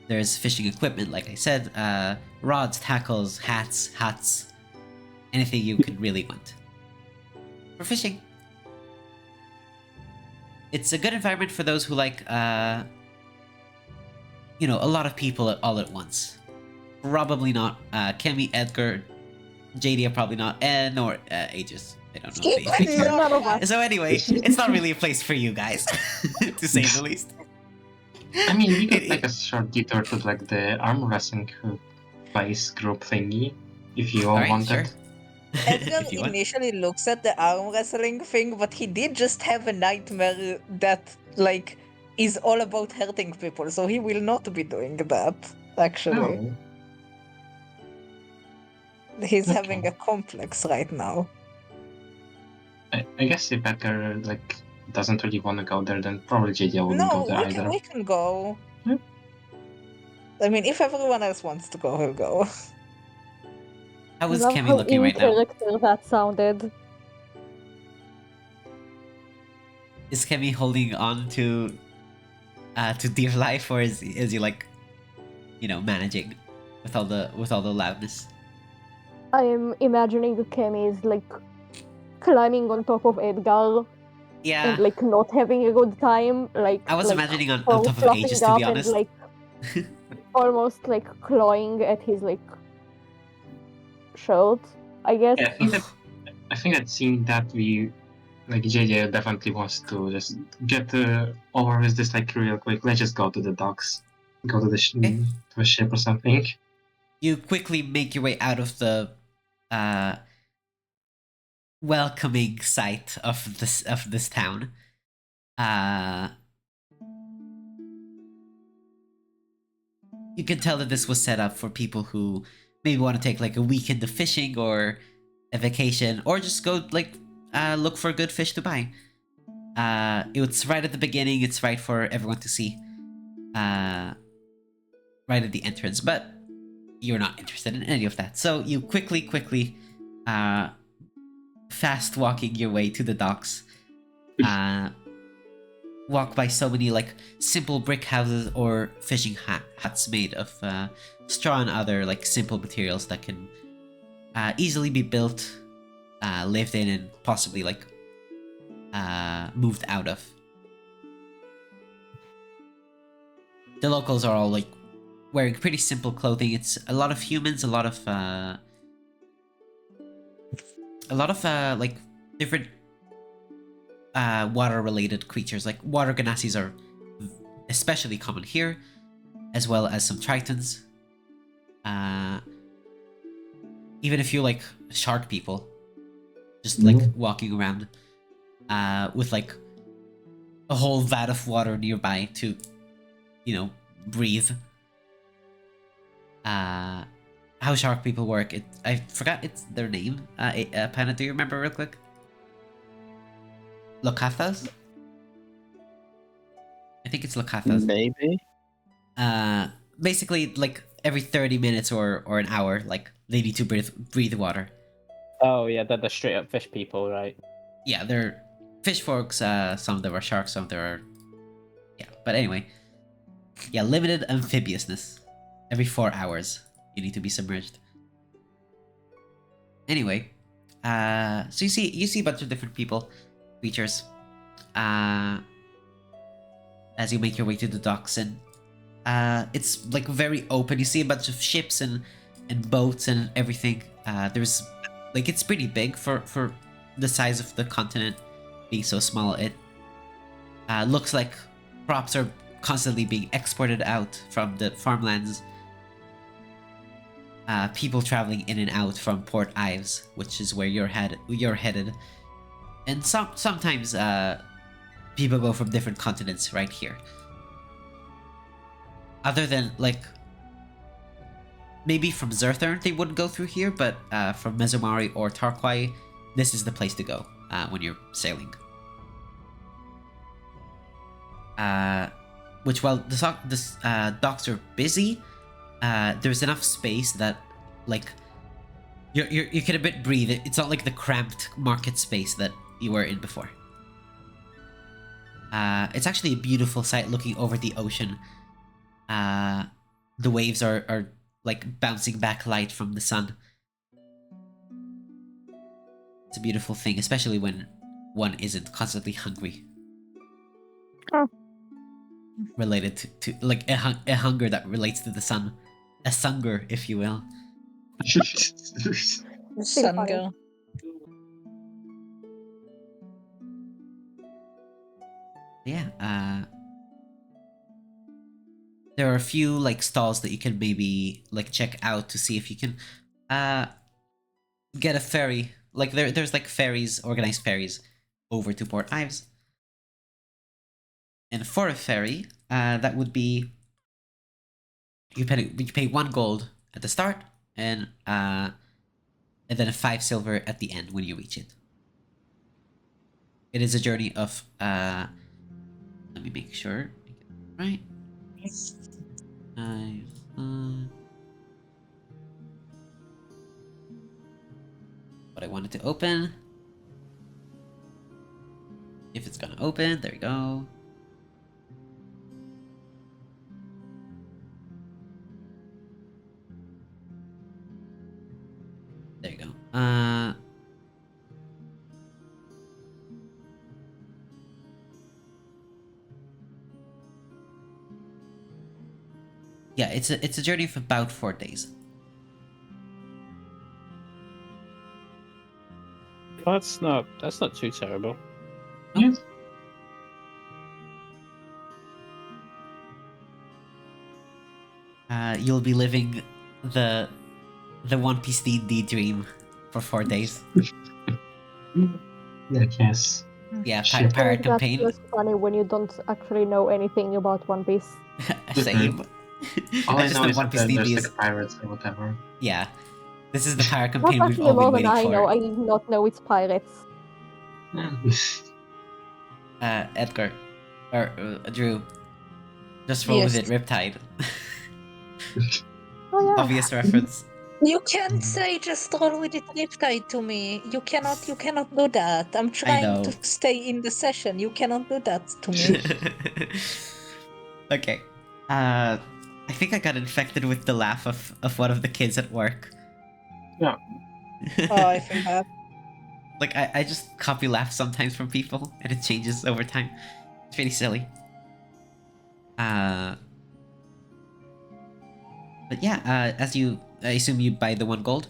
There's fishing equipment, like I said, rods, tackles, hats, huts, anything you could really want for fishing. It's a good environment for those who like, a lot of people all at once. Probably not Kemi, Edgar, JD are probably not, nor Aegis. I don't know if they None of us. So anyway, it's not really a place for you guys, to say the least. I mean, we could take a short detour to like the arm wrestling place group thingy, if you all Alright, wanted. sure. Edgar If you want. initially looks at the arm wrestling thing, but he did just have a nightmare that, like, is all about hurting people, so he will not be doing that, actually. Oh, He's Okay. having a complex right now. I guess if Edgar like doesn't really want to go there, then probably JJ wouldn't go No, there either. we can go. I mean, if everyone else wants to go, he'll go. How I is love Kemi how looking in right now? character that sounded. Is Kemi holding on to dear life, or is he like, managing with all the loudness? I'm imagining Kemi is like climbing on top of Edgar Yeah, and like not having a good time, I was like imagining on top of Aegis, fluffing to be up and honest. like almost like clawing at his like shirt, I guess. Yeah, I think that seeing that we like JJ definitely wants to just get over with this like real quick. Let's just go to the docks, go to the Okay. to a ship or something. You quickly make your way out of the welcoming sight of this town. You can tell that this was set up for people who maybe want to take like a weekend of fishing or a vacation, or just go like look for good fish to buy. It's right at the beginning. It's right for everyone to see. Right at the entrance, but you're not interested in any of that. So you quickly, fast walking your way to the docks. Walk by so many like simple brick houses or fishing huts made of straw and other like simple materials that can easily be built, lived in, and possibly like moved out of. The locals are all like wearing pretty simple clothing. It's a lot of humans, a lot of like different water-related creatures. Like water ganasis are especially common here, as well as some tritons. Even a few like shark people, just like walking around, with like a whole vat of water nearby to, breathe. How shark people work? I forgot it's their name. Pana, do you remember real quick? Locathas? I think it's Locathas. Maybe. Basically, like every 30 minutes or an hour, like they need to breathe water. Oh yeah, they're the straight up fish people, right? Yeah, they're fish folks. Some of them are sharks, some of them are. Yeah, but anyway. Yeah, limited amphibiousness. Every 4 hours, you need to be submerged. Anyway, so you see a bunch of different people, creatures, as you make your way to the docks, and it's like very open. You see a bunch of ships and boats and everything. There's like it's pretty big for the size of the continent being so small. It looks like crops are constantly being exported out from the farmlands. People traveling in and out from Port Ives, which is where you're headed, and sometimes people go from different continents right here. Other than like maybe from Zerthern they wouldn't go through here, but from Mezomari or Tarquai, this is the place to go when you're sailing. Which while the docks are busy, there's enough space that like you can a bit breathe. It's not like the cramped market space that you were in before. It's actually a beautiful sight looking over the ocean. The waves are like bouncing back light from the sun. It's a beautiful thing, especially when one isn't constantly hungry. Oh. Related to like a hunger that relates to the sun. A sunger, if you will. Sun funny. girl. Yeah, there are a few like stalls that you can maybe like check out to see if you can get a ferry. Like there's like ferries, organized ferries over to Port Ives. And for a ferry, that would be you pay 1 gold at the start and then a 5 silver at the end when you reach it. It is a journey of let me make sure I get it right. What I wanted to open. If it's gonna open, there we go. There you go. Yeah, it's a journey of about 4 days. That's not too terrible. Yes. You'll be living the One Piece D&D dream for 4 days. I guess. Yeah, Shit. pirate That's campaign. just funny when you don't actually know anything about One Piece. Same. All I I just know know is One that Piece D&D there's is like pirates or whatever. yeah. This is the pirate That's campaign we've actually all more been than waiting I know. for. I did not know it's pirates. Edgar, or Drew, just roll with Yes. it. Riptide. Oh yeah. Obvious reference. You can't say just roll with it riptide to me. You cannot do that. I'm trying know. to stay in the session. You cannot do that to me. Okay. I think I got infected with the laugh of one of the kids at work. Yeah. Oh, I feel bad. Like I just copy laughs sometimes from people and it changes over time. It's really silly. But yeah, as I assume you buy the 1 gold?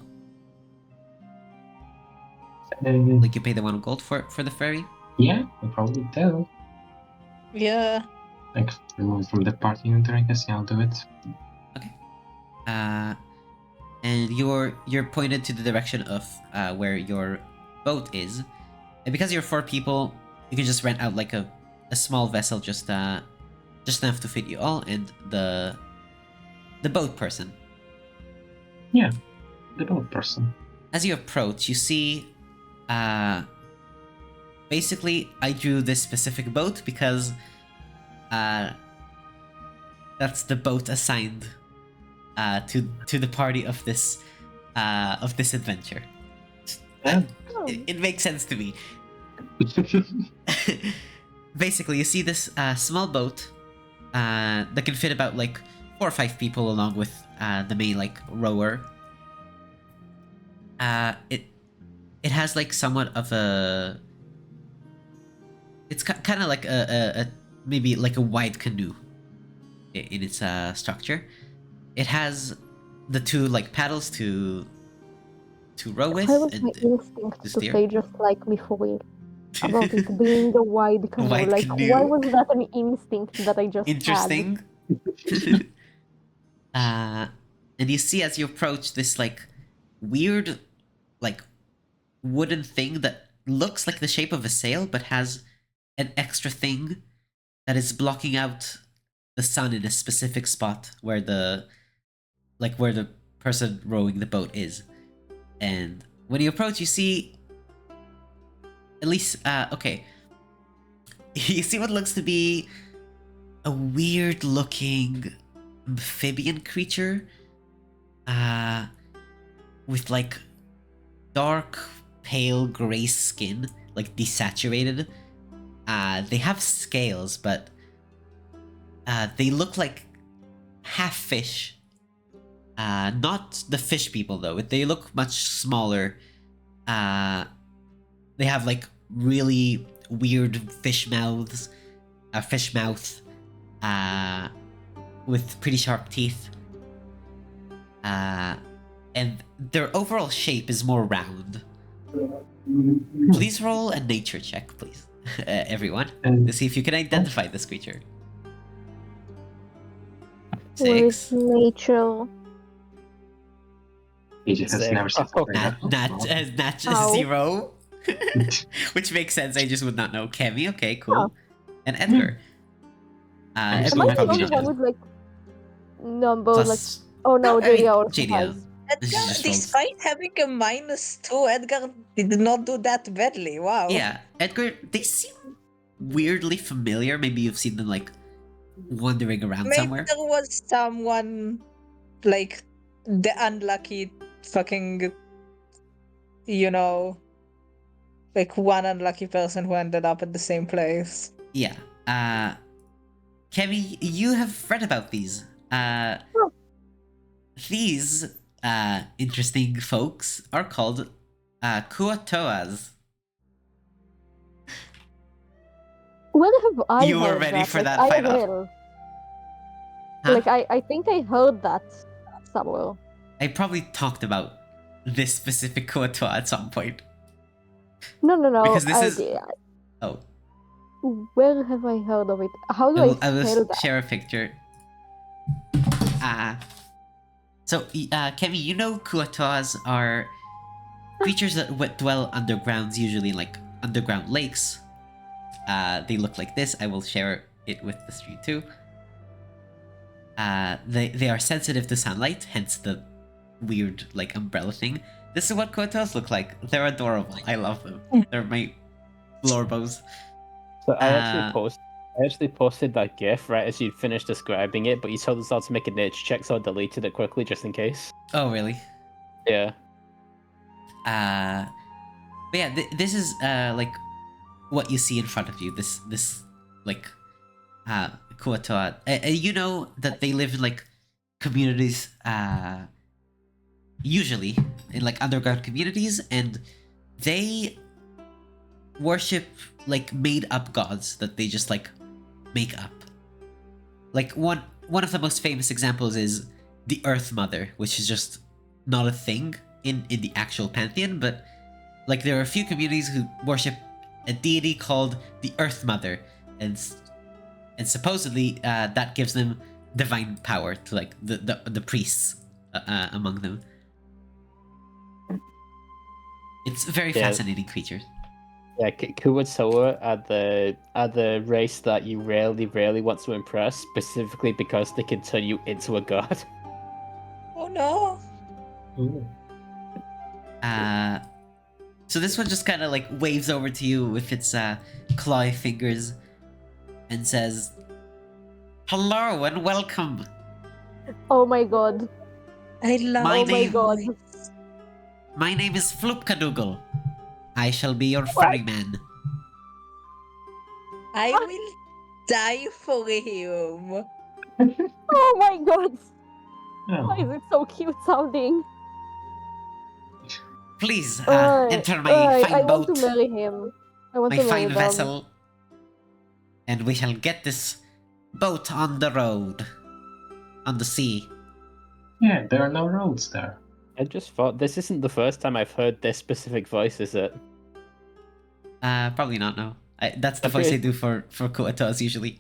Like you pay the 1 gold for the ferry? Yeah, I probably do. Yeah. Like remove from the party inventory, I guess. Yeah, I'll do it. Okay. And you're pointed to the direction of where your boat is. And because you're 4 people, you can just rent out like a small vessel just enough to fit you all and the boat person. Yeah, the boat person. As you approach, you see basically I drew this specific boat because that's the boat assigned to the party of this adventure. Yeah. It makes sense to me. Basically, you see this small boat that can fit about like 4 or 5 people along with the main like rower. It has like somewhat of a. It's kind of like a maybe like a wide canoe in its structure. It has the 2 like paddles to row with Why was and my instinct to to steer. say just like me for real about it being a wide canoe? Wide Like, canoe. why was that an instinct that I just had? Interesting. And you see as you approach this like weird like wooden thing that looks like the shape of a sail but has an extra thing that is blocking out the sun in a specific spot where the person rowing the boat is. And when you approach, you see at least okay. You see what looks to be a weird looking amphibian creature with like dark pale gray skin, like desaturated. They have scales, but they look like half fish. Not the fish people though. They look much smaller. They have like really weird fish mouths, fish mouth, with pretty sharp teeth. And their overall shape is more round. Please roll a nature check, please, everyone, to see if you can identify this creature. Where is 6. nature? He just has Zero. never seen something like Nat Ow. 0. Which makes sense. I just would not know. Kemi, okay, cool. And Edgar. I'm just Am Edgar I the Probably only probably one knows. with like numbers? Like, Plus, oh no, I mean, JD also JD, has. This is Edgar, just rolls. despite having a -2, Edgar did not do that badly. Wow. Yeah, Edgar, they seem weirdly familiar. Maybe you've seen them like wandering around Maybe somewhere. there was someone like the unlucky fucking, you know, like one unlucky person who ended up at the same place. Yeah. Kemi, you have read about these. Oh. These interesting folks are called Kuatoas. Where have I You were heard ready that? for Like, that I fight off? will. Huh? Like, I think I heard that somewhere. I probably talked about this specific Kuatoa at some point. No. Because this is... Oh. Where have I heard of it? How do I I will spell that? share a picture. So, Kemi, you know Kuatoas are creatures that dwell underground, usually in like underground lakes. They look like this. I will share it with the stream too. They are sensitive to sunlight, hence the weird like umbrella thing. This is what Kuatoas look like. They're adorable. I love them. They're my Lorbos. So I actually posted that GIF right as you'd finished describing it, but you told us all to make a nature check, so I deleted it quickly just in case. Oh really? Yeah. But yeah, this is like what you see in front of you. This like Kuatoa. You know that they live in like communities, usually in like underground communities, and they worship like made up gods that they just like make up. Like one of the most famous examples is the Earth Mother, which is just not a thing in the actual pantheon, but like there are a few communities who worship a deity called the Earth Mother, and supposedly that gives them divine power to like the priests among them. It's a very fascinating creature. Yeah, Kuatoa are the race that you rarely want to impress, specifically because they can turn you into a god. Oh no! Ooh. So this one just kind of like waves over to you with its clawy fingers and says, "Hello and welcome. Oh my god. I love My Oh my name- god. My name is Floopkadoogle. I shall be your What? ferryman." I will die for him. Oh my god. Why Oh. is it so cute sounding? Please Alright, enter my alright, fine I want boat, to marry him. I want my to marry fine them. vessel, and we shall get this boat on the road, on the sea. Yeah, there are no roads there. I just thought this isn't the first time I've heard this specific voice, is it? Probably not. No, that's the I'm voice I pretty- do for Kuatoas usually.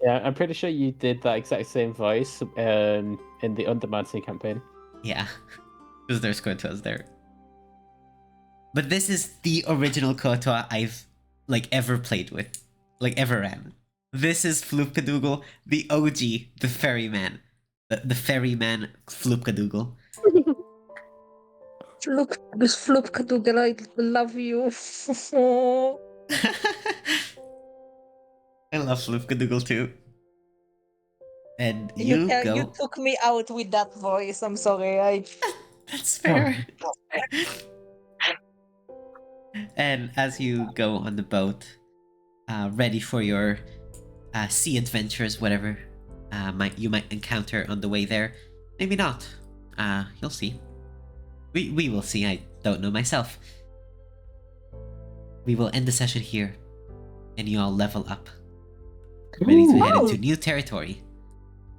Yeah, I'm pretty sure you did that exact same voice in the Undermountain campaign. Yeah, because there's Kuatoas there. But this is the original Kuatoa I've like ever played with, like ever ran. This is Floopkadoogle, the OG, the ferryman, the ferryman Floopkadoogle. Look, this Floopkadoogle, I love you. I love Floopkadoogle too. And you go. took me out with that voice. I'm sorry. That's fair. And as you go on the boat, ready for your sea adventures, whatever you might encounter on the way there, maybe not. You'll see. We will see. I don't know myself. We will end the session here, and you all level up, ready to head into new territory,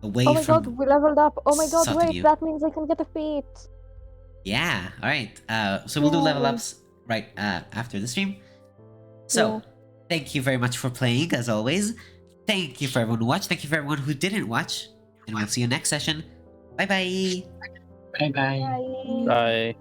away Oh my from. god, we leveled up. Oh my god, Something wait, new. that means I can get a feat. Yeah. All right. So we'll do level Yay. ups right after the stream. So, Yeah. thank you very much for playing, as always. Thank you for everyone who watched. Thank you for everyone who didn't watch. And we'll see you next session. Bye bye. Bye bye. Bye. Bye.